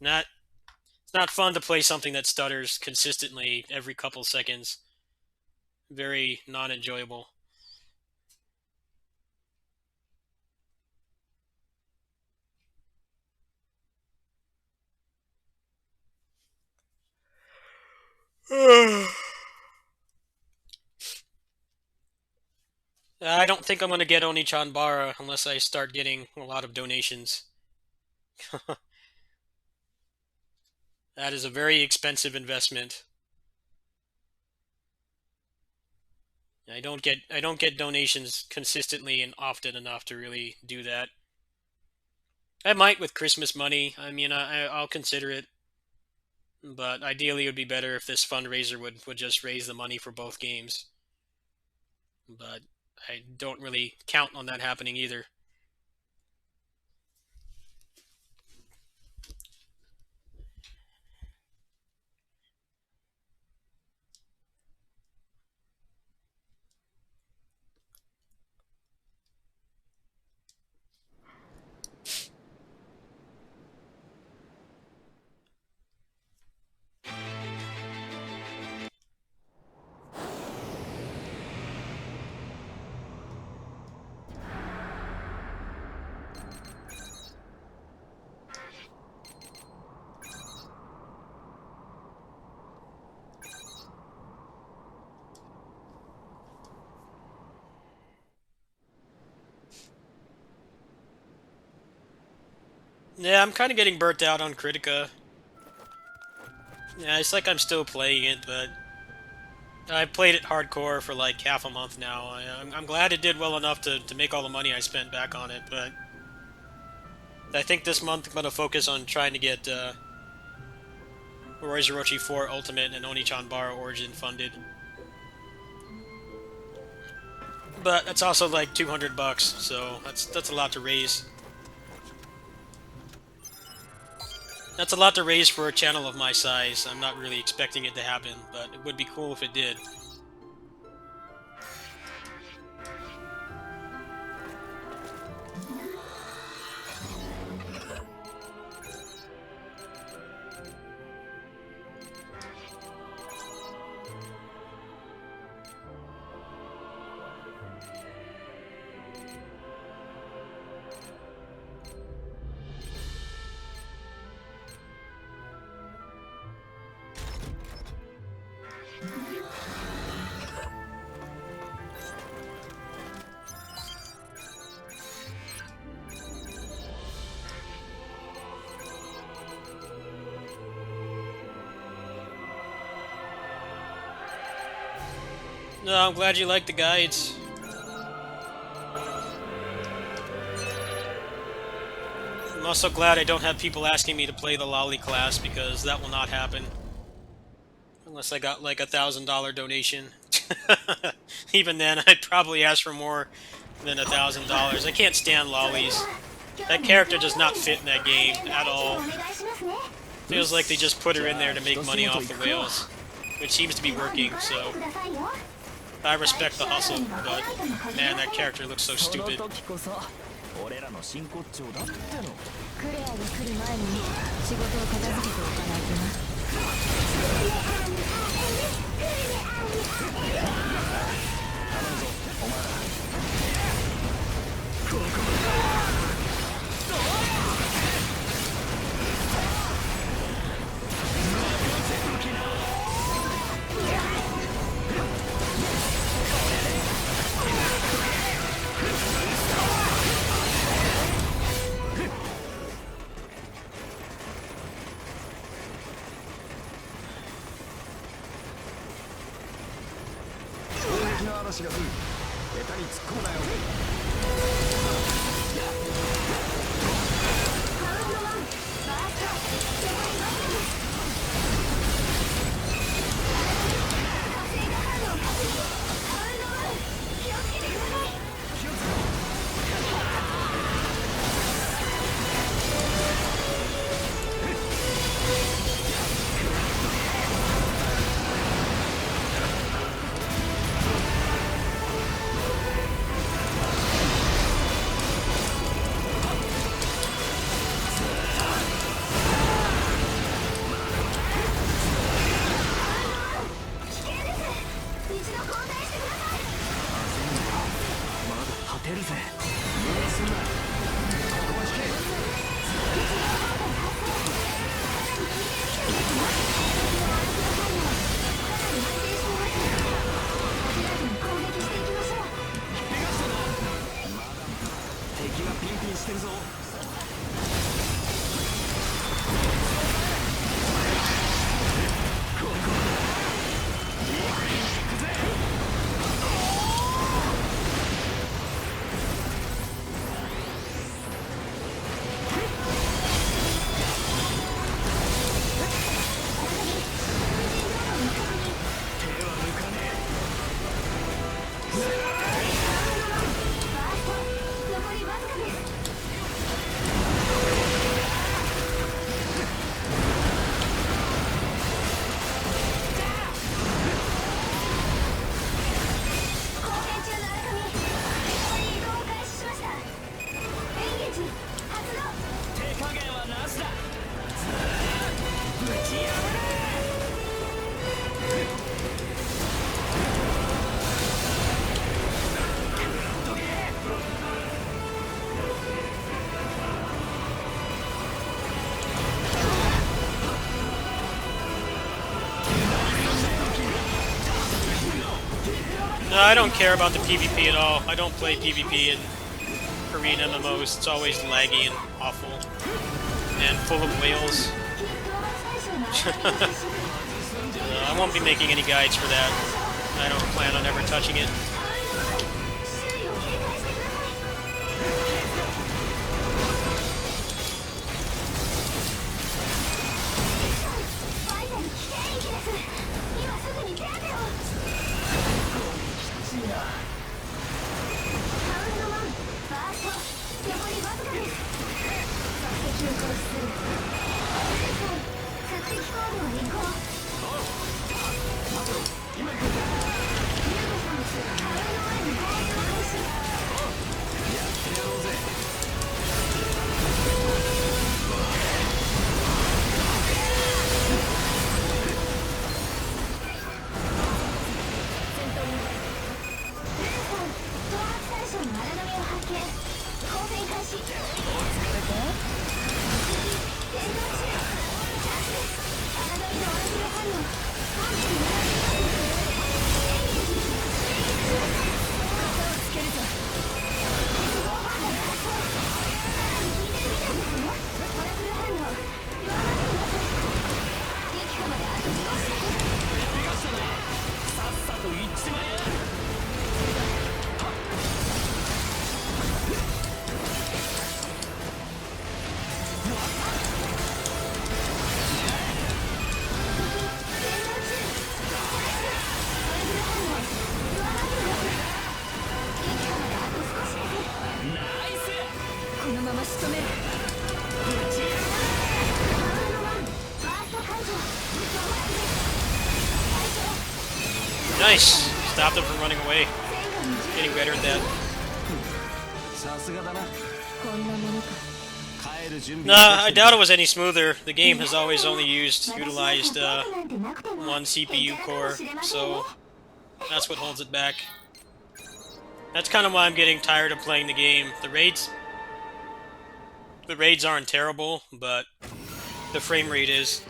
It's not fun to play something that stutters consistently every couple seconds. Very non-enjoyable. I don't think I'm going to get Oni-chan unless I start getting a lot of donations. That is a very expensive investment. I don't get donations consistently and often enough to really do that. I might with Christmas money. I mean, I'll consider it. But ideally, it would be better if this fundraiser would just raise the money for both games. But I don't really count on that happening either. Yeah, I'm kind of getting burnt out on Kritika. Yeah, it's like I'm still playing it, but I've played it hardcore for like half a month now. I'm glad it did well enough to make all the money I spent back on it, but I think this month I'm going to focus on trying to get Orochi 4 Ultimate and Onichan Bara Origin funded. But that's also like $200, so that's a lot to raise. That's a lot to raise for a channel of my size. I'm not really expecting it to happen, but it would be cool if it did. No, I'm glad you like the guides. I'm also glad I don't have people asking me to play the Lolly class, because that will not happen. Unless I got like $1,000 donation. Even then, I'd probably ask for more than $1,000. I can't stand lollies. That character does not fit in that game at all. Feels like they just put her in there to make money off the whales, which seems to be working, so I respect the hustle, but man, that character looks so stupid. 俺らの真骨頂だっての。クレアが来る前に仕事を片付けておかないとな。頼むぞ、お前ら。ここ衝撃の嵐が来る。下手に突っ込むなよ。立てるぜ。無理すんな。ここは引け。怪我したな。まだ敵はピンピンしてるぞ。ここだ。行くぜ。No, I don't care about the PvP at all. I don't play PvP, and Korean MMOs, it's always laggy and awful. And full of whales. I won't be making any guides for that. I don't plan on ever touching it. Nice! Stopped him from running away. Getting better at that. Nah, I doubt it was any smoother. The game has always only utilized one CPU core, so that's what holds it back. That's kind of why I'm getting tired of playing the game. The raids aren't terrible, but the frame rate is.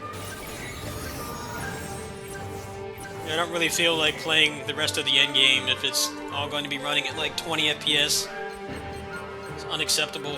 I don't really feel like playing the rest of the end game if it's all going to be running at like 20 FPS. It's unacceptable.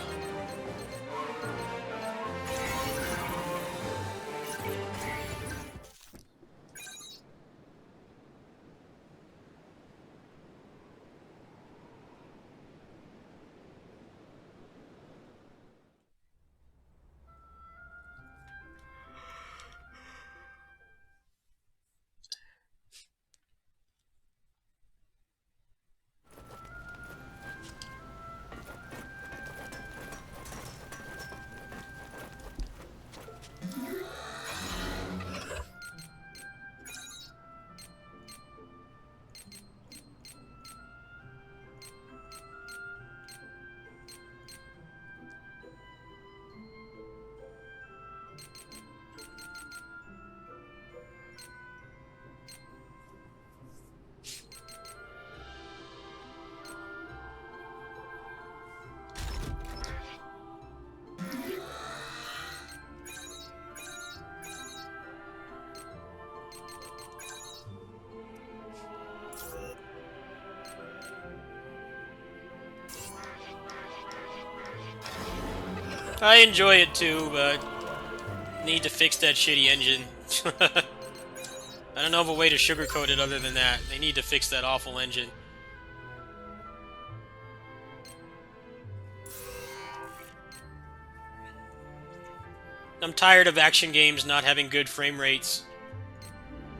I enjoy it too, but need to fix that shitty engine. I don't know of a way to sugarcoat it other than that. They need to fix that awful engine. I'm tired of action games not having good frame rates.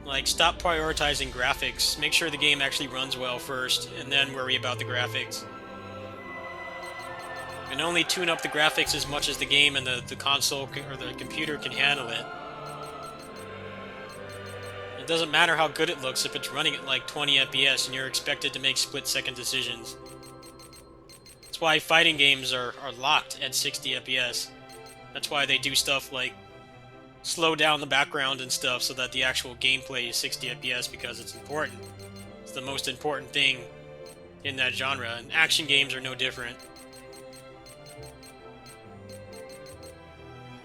Like, stop prioritizing graphics. Make sure the game actually runs well first, and then worry about the graphics. And only tune up the graphics as much as the game and the console or the computer can handle it. It doesn't matter how good it looks if it's running at like 20 FPS and you're expected to make split-second decisions. That's why fighting games are locked at 60 FPS. That's why they do stuff like slow down the background and stuff so that the actual gameplay is 60 FPS, because it's important. It's the most important thing in that genre, and action games are no different.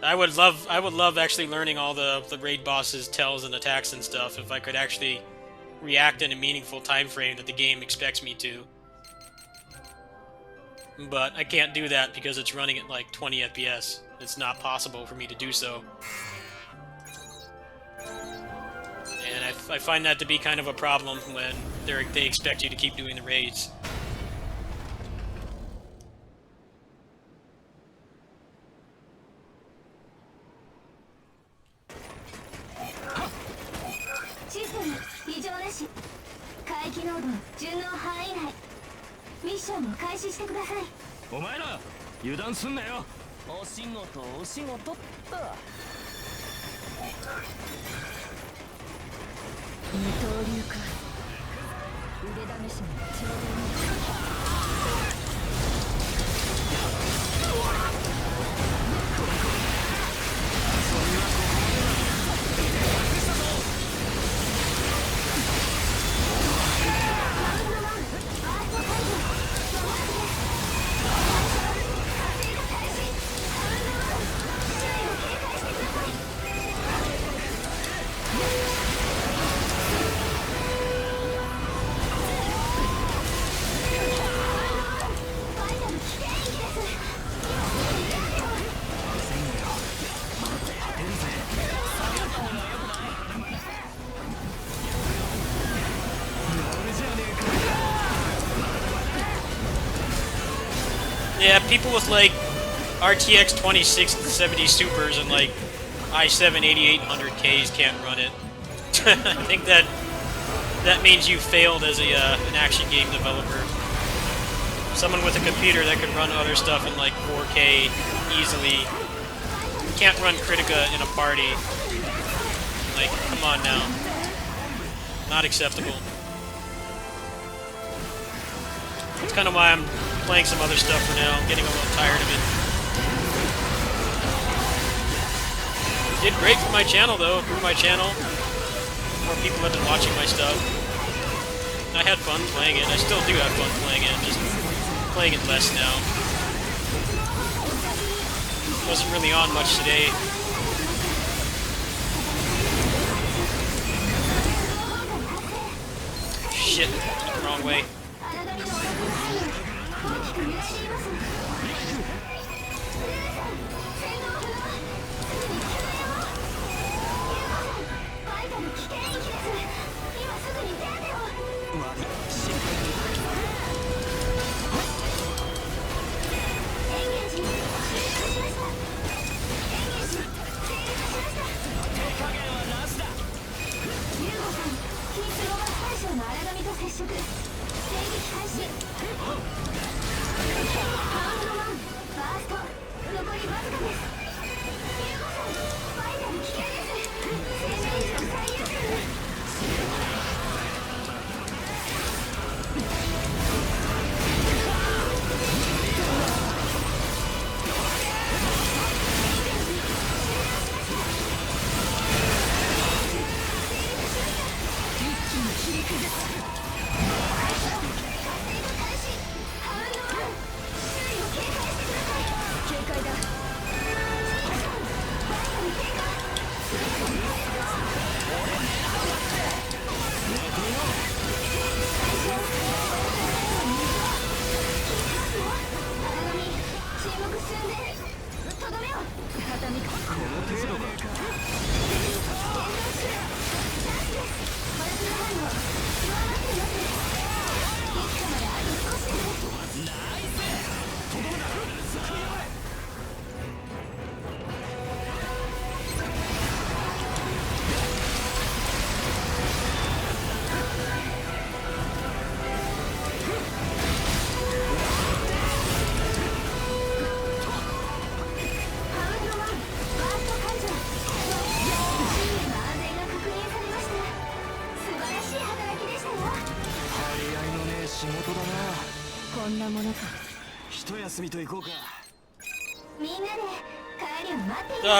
I would love actually learning all the raid bosses' tells and attacks and stuff if I could actually react in a meaningful time frame that the game expects me to. but I can't do that because it's running at like 20 FPS. It's not possible for me to do so. And I find that to be kind of a problem when they expect you to keep doing the raids. Yeah, people with like RTX 2070 Supers and like i7 8800Ks can't run it. I think that means you failed as an action game developer. Someone with a computer that can run other stuff in like 4K easily can't run Kritika in a party. Like, come on now. Not acceptable. That's kind of why I'm playing some other stuff for now. I'm getting a little tired of it. Did great for my channel though. Grew my channel. More people have been watching my stuff. I had fun playing it. I still do have fun playing it. I'm just playing it less now. Wasn't really on much today. Shit, wrong way.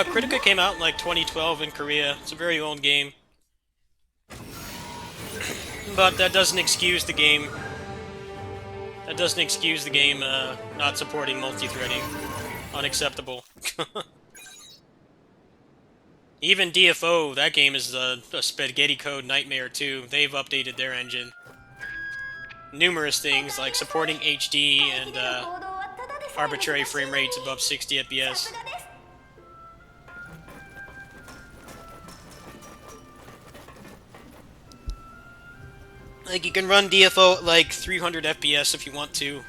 Kritika came out in like 2012 in Korea. It's a very old game. But that doesn't excuse the game. That doesn't excuse the game not supporting multi-threading. Unacceptable. Even DFO, that game is a spaghetti code nightmare too. They've updated their engine. Numerous things like supporting HD and arbitrary frame rates above 60 FPS. Like, you can run DFO at like 300 FPS if you want to.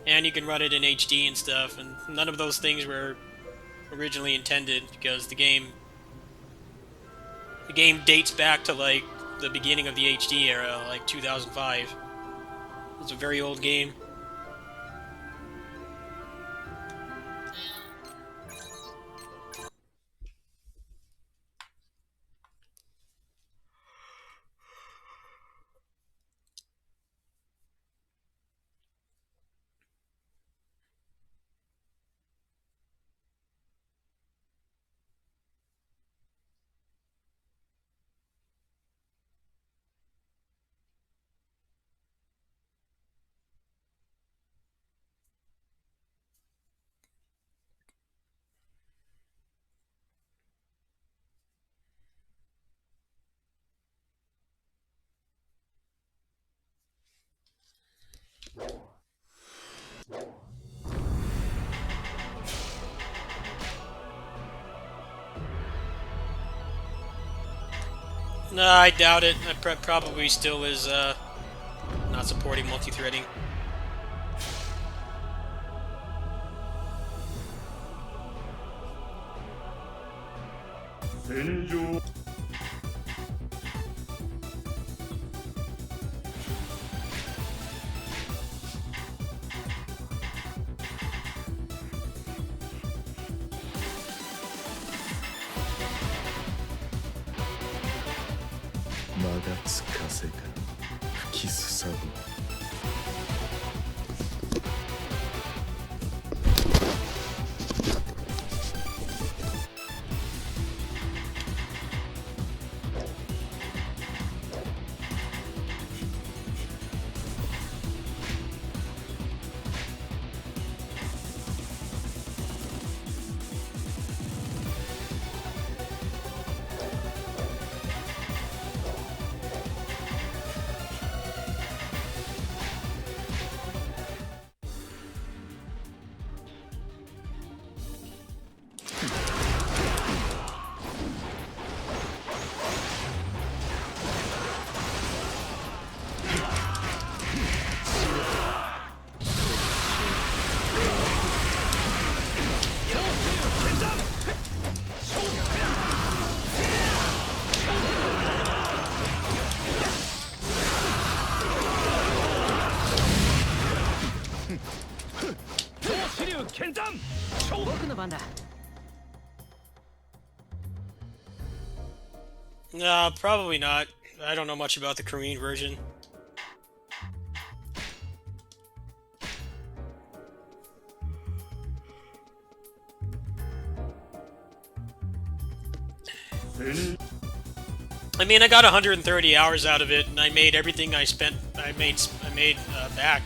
And you can run it in HD and stuff, and none of those things were originally intended, because the game dates back to like the beginning of the HD era, like 2005. It's a very old game. No, I doubt it. It probably still is not supporting multi-threading. No, probably not. I don't know much about the Korean version. I mean, I got 130 hours out of it, and I made everything I made back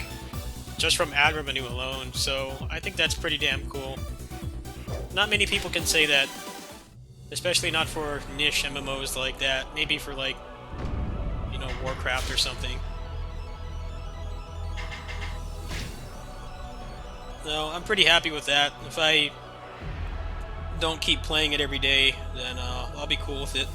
just from ad revenue alone. So I think that's pretty damn cool. Not many people can say that, especially not for niche MMOs like that. Maybe for like, you know, Warcraft or something. No, I'm pretty happy with that. If I don't keep playing it every day, then I'll be cool with it.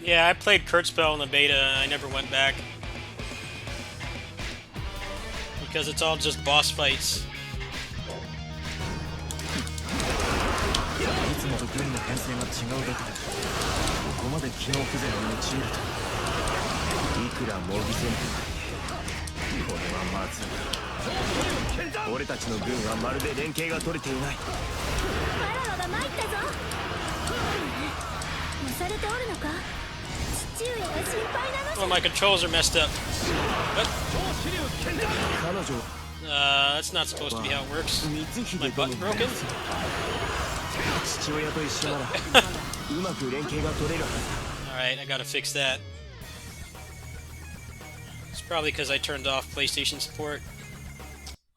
Yeah, I played Kurtzspell in the beta and I never went back. Because it's all just boss fights. いつもと軍の編成が違うだけでここまで機能不全に陥るといくら模擬戦とはいえこれはまずい俺たちの軍はまるで連携が取れていないわらわが参ったぞ押されておるのか父上が心配なの Oh, my controls are messed up. What? 彼女 That's not supposed to be how it works. My button broken? 父親と一緒ならうまく連携が取れるはず Alright, I gotta fix that. It's probably because I turned off PlayStation support.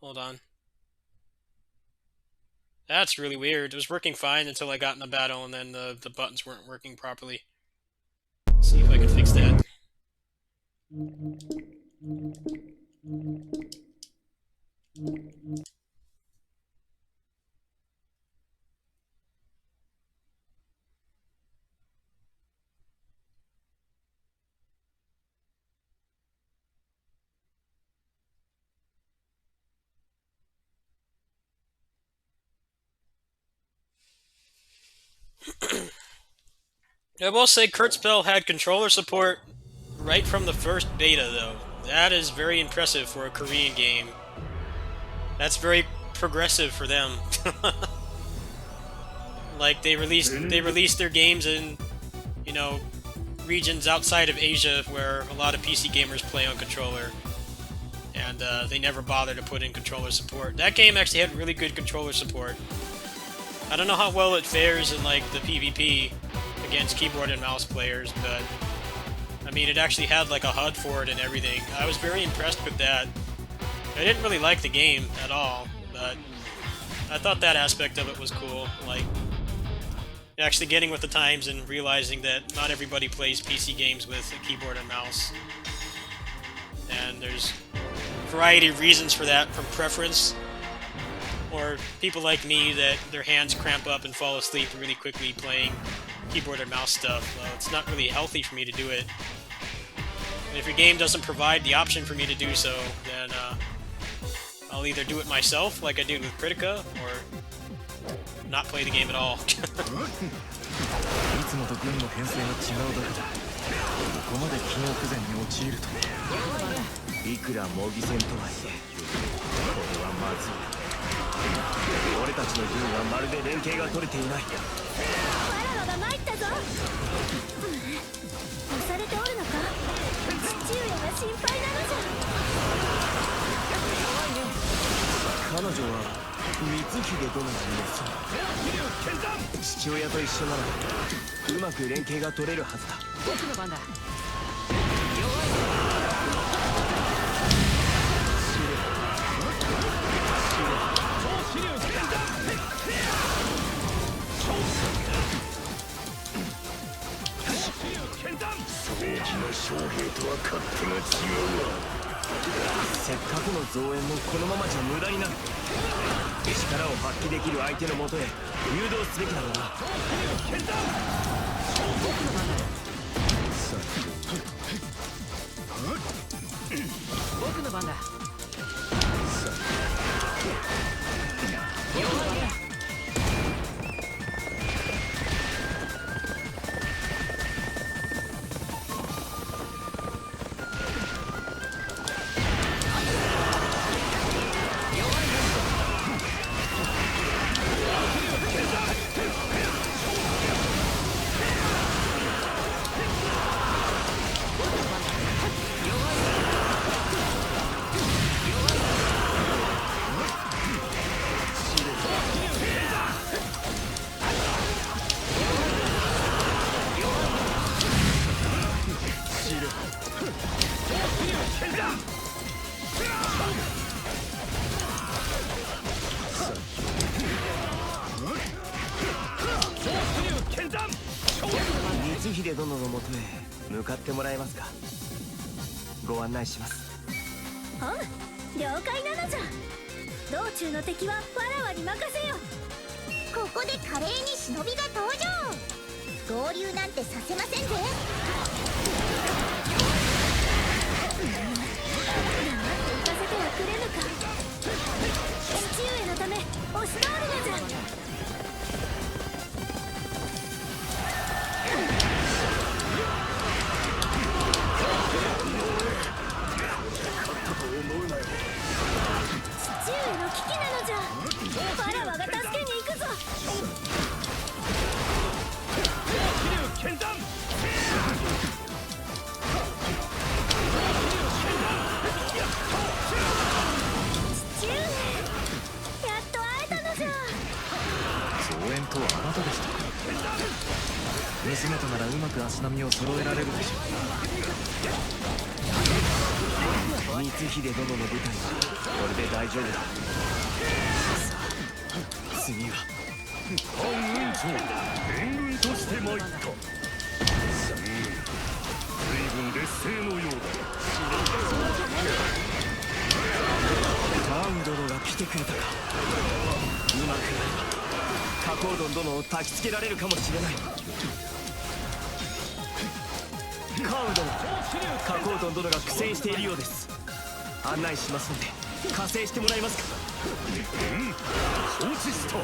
Hold on. That's really weird. It was working fine until I got in the battle and then the buttons weren't working properly. Let's see if I can fix that. I will say Kurtzspell had controller support right from the first beta, though. That is very impressive for a Korean game. That's very progressive for them. Like they released their games in, you know, regions outside of Asia where a lot of PC gamers play on controller, and they never bother to put in controller support. That game actually had really good controller support. I don't know how well it fares in like the PvP against keyboard and mouse players, but I mean it actually had like a HUD for it and everything. I was very impressed with that. I didn't really like the game at all, but I thought that aspect of it was cool, like actually getting with the times and realizing that not everybody plays PC games with a keyboard and mouse. And there's a variety of reasons for that, from preference, or people like me that their hands cramp up and fall asleep really quickly playing keyboard and mouse stuff. It's not really healthy for me to do it. And if your game doesn't provide the option for me to do so, then I'll either do it myself, like I did with Kritika, or not play the game at all. いつもと軍の編成が違うだけでここまで機能不全に陥るといくら模擬戦とはいえこれはまずい俺たちの軍はまるで連携が取れていないわらわが参ったぞ押されておるのか父上が心配なのじゃ彼女は光秀殿の父親と一緒ならうまく連携が取れるはずだ僕の番だ正気の将兵とは勝手が違うわせっかくの増援もこのままじゃ無駄になる力を発揮できる相手のもとへ誘導すべきだろうな僕の番だ光秀殿のもとへ向かってもらえますかご案内しますおう了解なのじゃ道中の敵はわらわに任せよここで華麗に忍びが登場合流なんてさせませんぜ浮かせてはくれぬか。父上のため押し通るのじゃ。父上の危機なのじゃ。わらわが助けに行くぞ。父上、やっと会えたのじゃ。増援とはあなたでしたか。娘とならうまく足並みを揃えられるでしょう。光秀殿の部隊はこれで大丈夫だ。さあ次は本軍長援軍として参った。随分劣勢のようだ。タウン殿が来てくれたか。うまくやれば花崗殿殿を焚きつけられるかもしれない。カウ殿、花崗殿殿が苦戦しているようです。案内しますので加勢してもらえますか。承知した。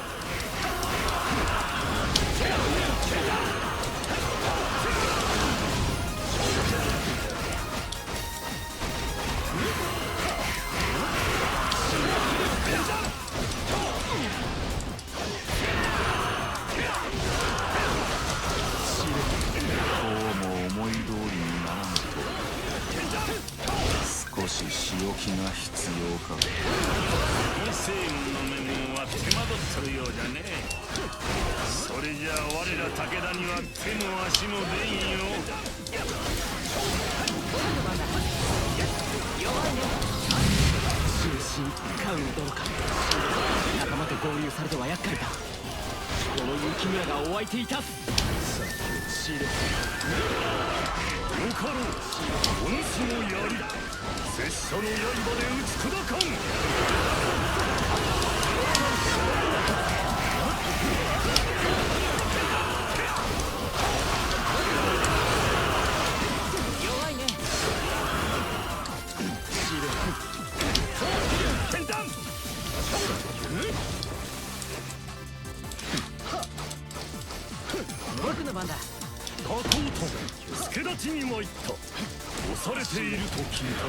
少し仕置きが必要か。異星軍の面々は手間取っとるようじゃね。それじゃあ我ら武田には手も足も出んよ。終始カウン殿か。仲間と合流されては厄介だ。この雪村がお相手いたす。さあ仕入れよかろう。お主の槍拙者の刃で打ち砕かん。弱いね。剣断。僕の番だ。加工と助立ちに参った。押されていると聞いた。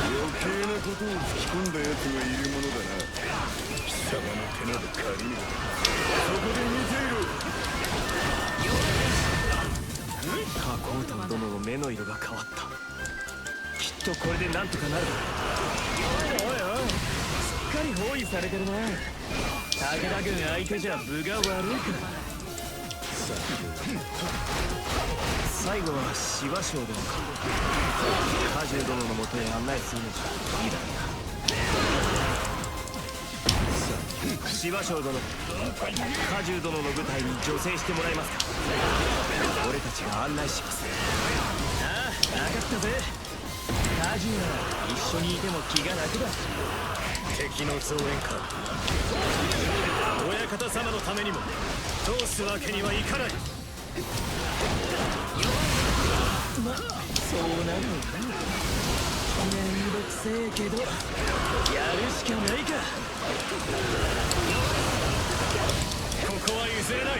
余計なことを吹き込んだやつがいるものだな。貴様の手など借りねえ。そこで見ていろ。加工団殿の目の色が変わった。きっとこれでなんとかなる。おいおいおい、すっかり包囲されてるな。武田軍相手じゃ分が悪いか。最後は司馬将殿か。家中殿のもとへ案内するのじゃいいだろうな。司馬将殿、家中殿の部隊に助勢してもらえますか。俺たちが案内します。ああ、分かったぜ。家中なら一緒にいても気が楽だ。敵の増援か。親方様のためにも通すわけにはいかない。そうなるのか。めんどくせえけどやるしかないか。ここは譲れない。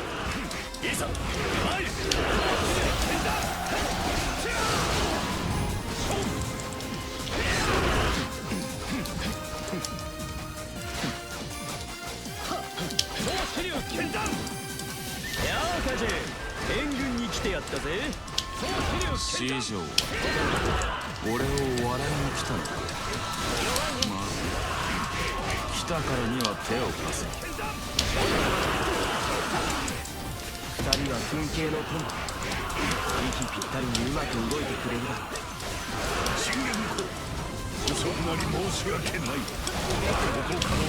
いざ参る。やあ家中、援軍に来てやったぜ。師匠、俺を笑いに来たのか。まず来たからには手を貸せ。二人は軍系の友。息ぴったりにうまく動いてくれるだろう。信玄公、遅くなり申し訳ない。ここからは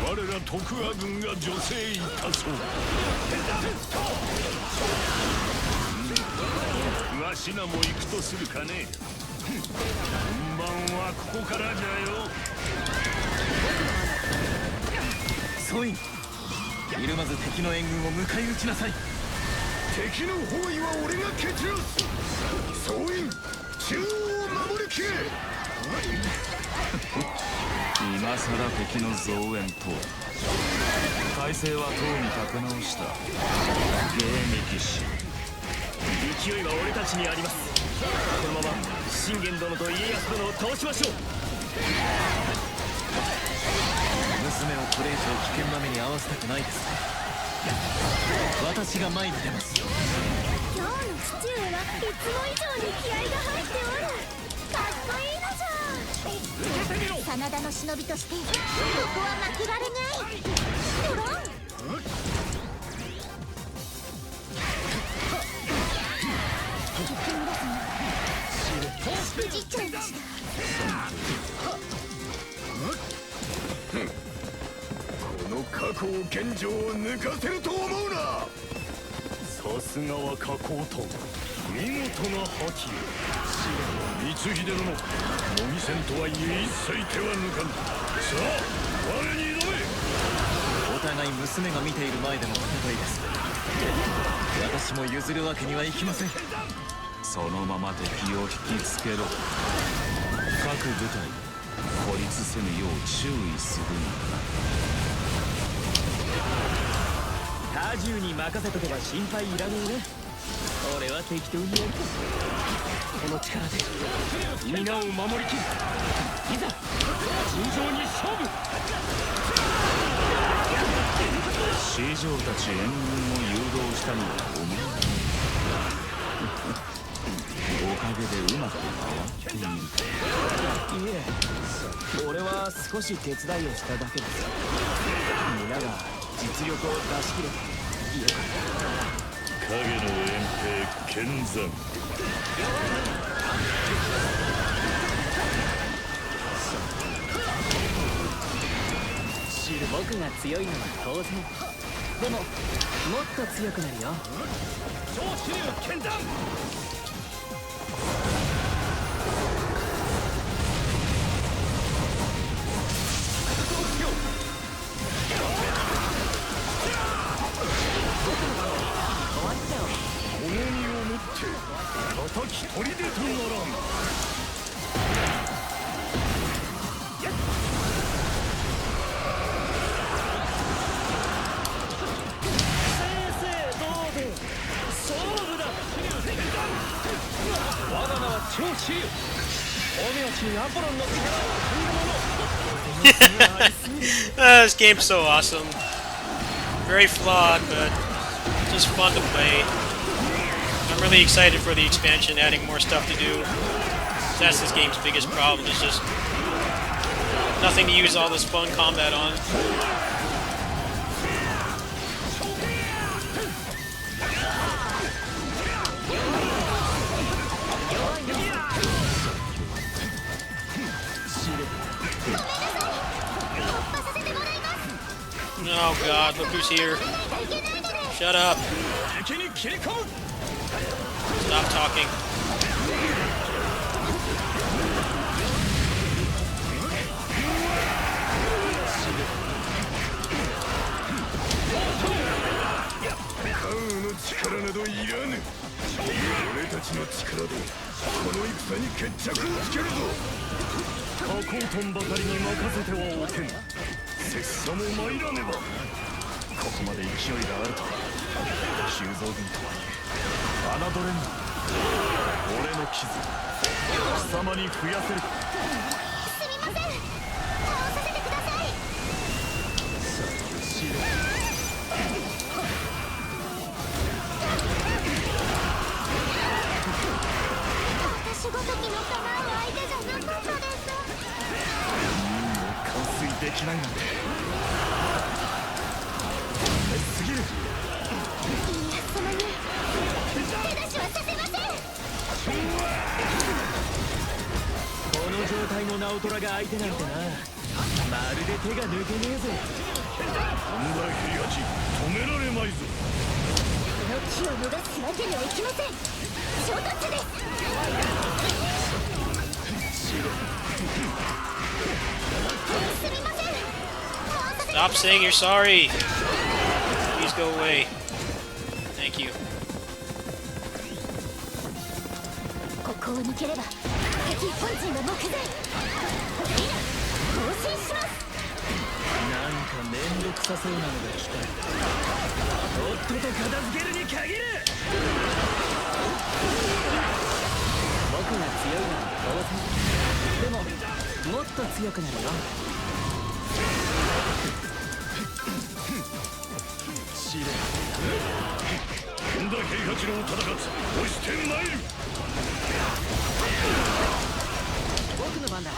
我ら徳川軍が助勢いたそう。わしらも行くとするかね。本番はここからじゃよ。ソイン、ひるまず敵の援軍を迎え撃ちなさい。敵の包囲は俺が蹴散らす。総員中央を守りきれ。今さら敵の増援と体勢はとうに立て直した。迎撃し勢いは俺たちにあります。このまま信玄殿と家康殿を倒しましょう。娘をこれ以上危険な目に遭わせたくないですね。私が前に出ます。今日の父上はいつも以上に気合が入っておる。かっこいいのじゃ。真田の忍びとしてここは負けられない。ドロンくじっちゃいました。この加工現状を抜かせると思うな。さすがは加工と見事な破棄。光秀殿、模擬戦とはいえ一切手は抜かぬ。さあ我に挑め。お互い娘が見ている前での戦いです。私も譲るわけにはいきません。そのまま敵を引きつけろ。各部隊孤立せぬよう注意するんだ。多重に任せとけば心配いらねえね。俺は適当にやる。この力で皆を守りきる。いざ尋常に勝負。四条たち援軍を誘導したのはお前だ。おかげでうまく回っている。いえ、俺は少し手伝いをしただけです。皆が実力を出し切ればよかった。影の遠兵剣山。僕が強いのは当然。でももっと強くなるよ。超支流剣山。重荷を持って叩き砦とならん。我が名は超支流。大名地にアポロンの力を汲んだ者。This game's so awesome. Very flawed, but just fun to play. I'm really excited for the expansion, adding more stuff to do. That's this game's biggest problem, is just nothing to use all this fun combat on. Oh god, look who's here. Shut up. Stop talking. Stop saying you're sorry. Please go away. Thank you. こを抜ければ敵本陣は目前。更新します。なんかめんどくさそうなのが来た。とっとと片付けるに限る。僕が強いのは当然。でももっと強くなるよ。試練本田平八郎忠勝押して参る。僕の番だ。手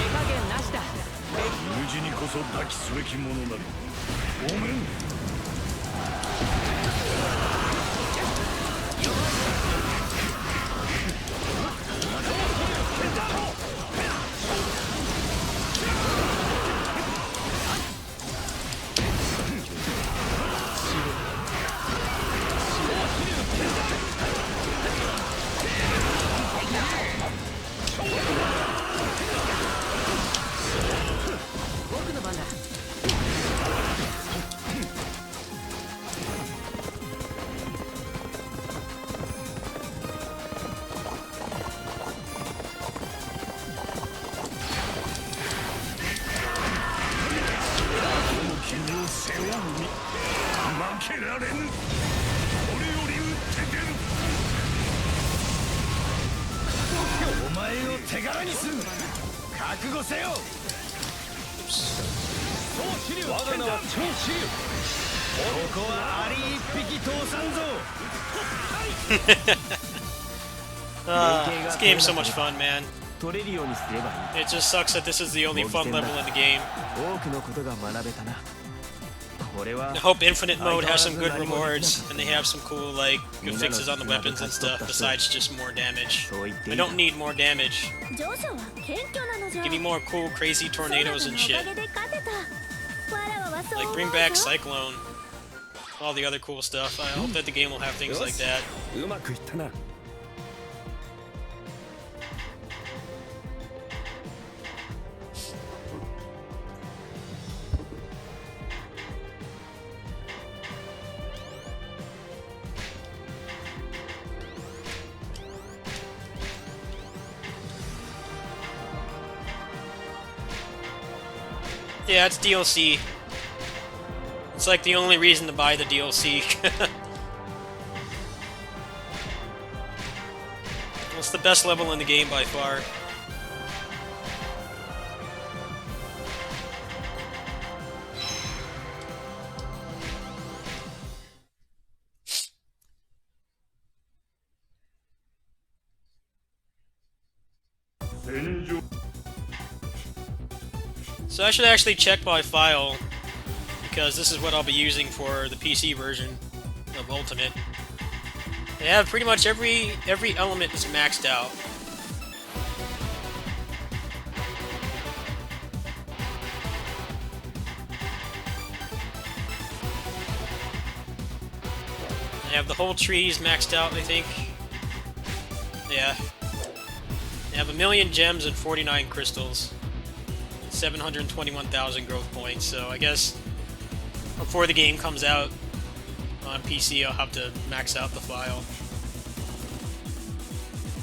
加減なしだ。無事にこそ抱きすべきものなり。おめん。僕の番だ。君を背負うに負けられぬ。これより打って出る。お前を手柄にする。覚悟せよ。我が名は超支流。ここはアリ一匹通さんぞ。This game's so much fun, man. 取れるようにすればいい。 It just sucks that this is the only fun level in the game. 多くのことが学べたな。これは I hope Infinite Mode has some good rewards, and they have some cool, like, good fixes on the weapons and stuff, besides just more damage. I don't need more damage. 上昇は謙虚なのじゃ。 Give me more cool, crazy tornadoes and shit. そなたのおかげで勝てた。わらわはそう Like, 思う bring ぞ。 back Cyclone. All the other cool stuff. I hope that the game will have things like that. うまくいったな。Yeah, it's DLC. It's like the only reason to buy the DLC. It's the best level in the game by far. So I should actually check my file, because this is what I'll be using for the PC version of Ultimate. They have pretty much every element is maxed out. They have the whole trees maxed out, I think. Yeah. They have 1,000,000 gems and 49 crystals. 721,000 growth points, so I guess before the game comes out on PC, I'll have to max out the file.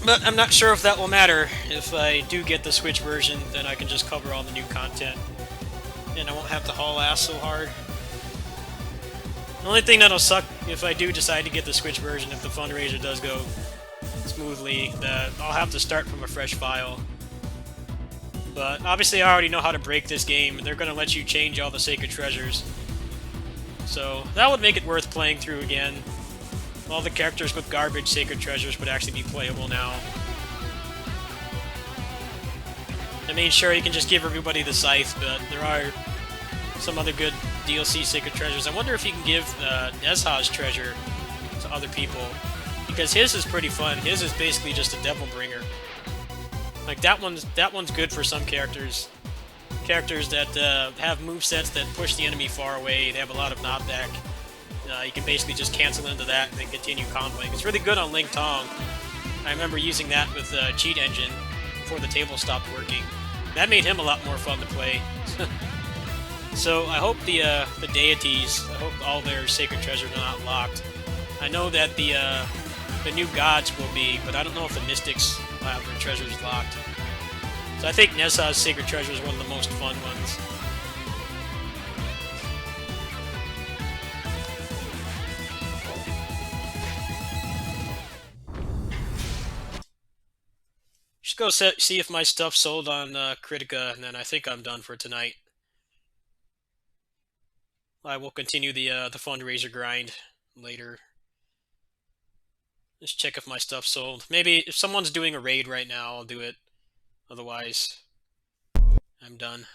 But I'm not sure if that will matter. If I do get the Switch version, then I can just cover all the new content, and I won't have to haul ass so hard. The only thing that'll suck if I do decide to get the Switch version, if the fundraiser does go smoothly, that I'll have to start from a fresh file. But obviously I already know how to break this game. They're going to let you change all the sacred treasures. So that would make it worth playing through again. All the characters with garbage sacred treasures would actually be playable now. I mean, sure, you can just give everybody the scythe, but there are some other good DLC sacred treasures. I wonder if you can give Nezha's treasure to other people, because his is pretty fun. His is basically just a devil bringer. Like, that one's good for some characters. Characters that have movesets that push the enemy far away. They have a lot of knockback. You can basically just cancel into that and then continue comboing. It's really good on Ling Tong. I remember using that with Cheat Engine before the table stopped working. That made him a lot more fun to play. So I hope the deities, I hope all their sacred treasures are not locked. I know that the the new gods will be, but I don't know if the mystics will have their treasures locked. So I think Nessa's Sacred Treasure is one of the most fun ones. Just go see if my stuff sold on Kritika, and then I think I'm done for tonight. I will continue the fundraiser grind later. Just check if my stuff sold. Maybe if someone's doing a raid right now, I'll do it. Otherwise, I'm done.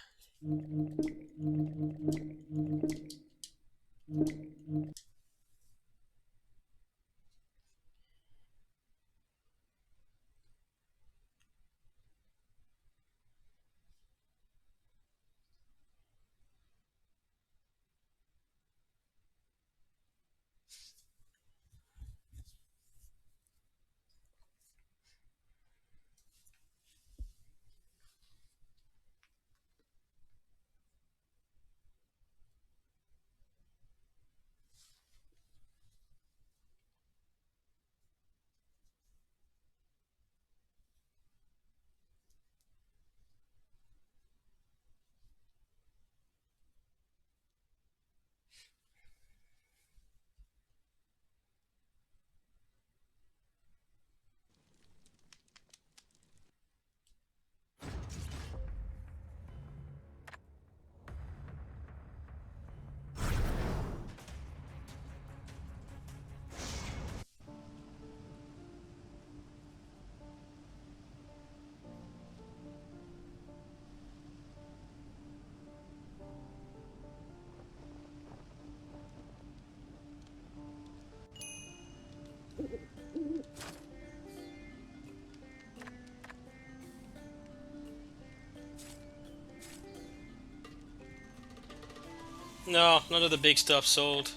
No, none of the big stuff sold.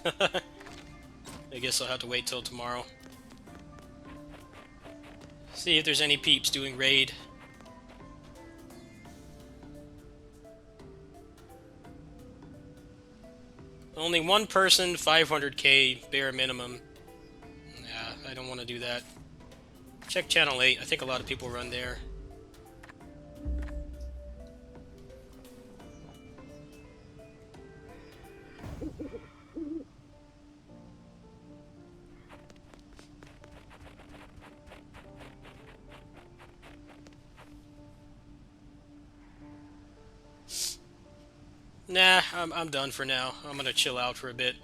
I guess I'll have to wait till tomorrow. See if there's any peeps doing raid. Only one person, 500k bare minimum. Yeah, I don't want to do that. Check channel 8. I think a lot of people run there. Nah, I'm done for now. I'm gonna chill out for a bit.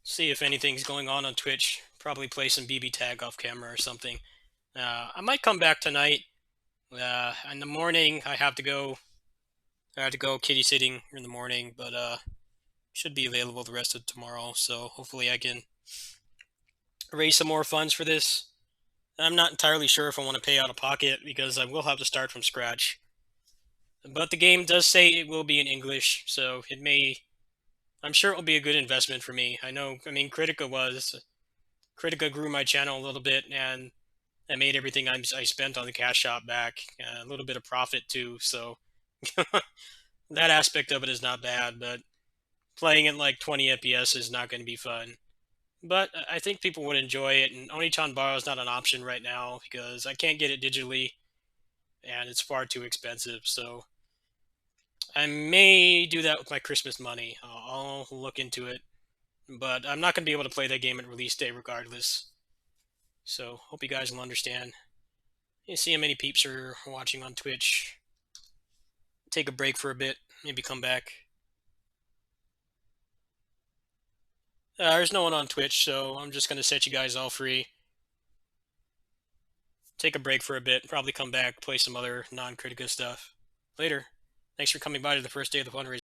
See if anything's going on Twitch. Probably play some BB tag off camera or something. I might come back tonight. In the morning, I have to go kitty sitting in the morning, but should be available the rest of tomorrow. So hopefully I can raise some more funds for this. I'm not entirely sure if I want to pay out of pocket because I will have to start from scratch. But the game does say it will be in English, so it may... I'm sure it will be a good investment for me. I mean, Kritika grew my channel a little bit, and I made everything I spent on the cash shop back. A little bit of profit, too, so... that aspect of it is not bad, but playing at like 20 FPS is not going to be fun. But I think people would enjoy it, and Onichan Borrow is not an option right now, because I can't get it digitally, and it's far too expensive, so... I may do that with my Christmas money. I'll look into it. But I'm not going to be able to play that game at release day regardless. So, hope you guys will understand. You see how many peeps are watching on Twitch. Take a break for a bit. Maybe come back. There's no one on Twitch, so I'm just going to set you guys all free. Take a break for a bit. Probably come back, play some other non-Kritika stuff. Later. Thanks for coming by to the first day of the fundraiser.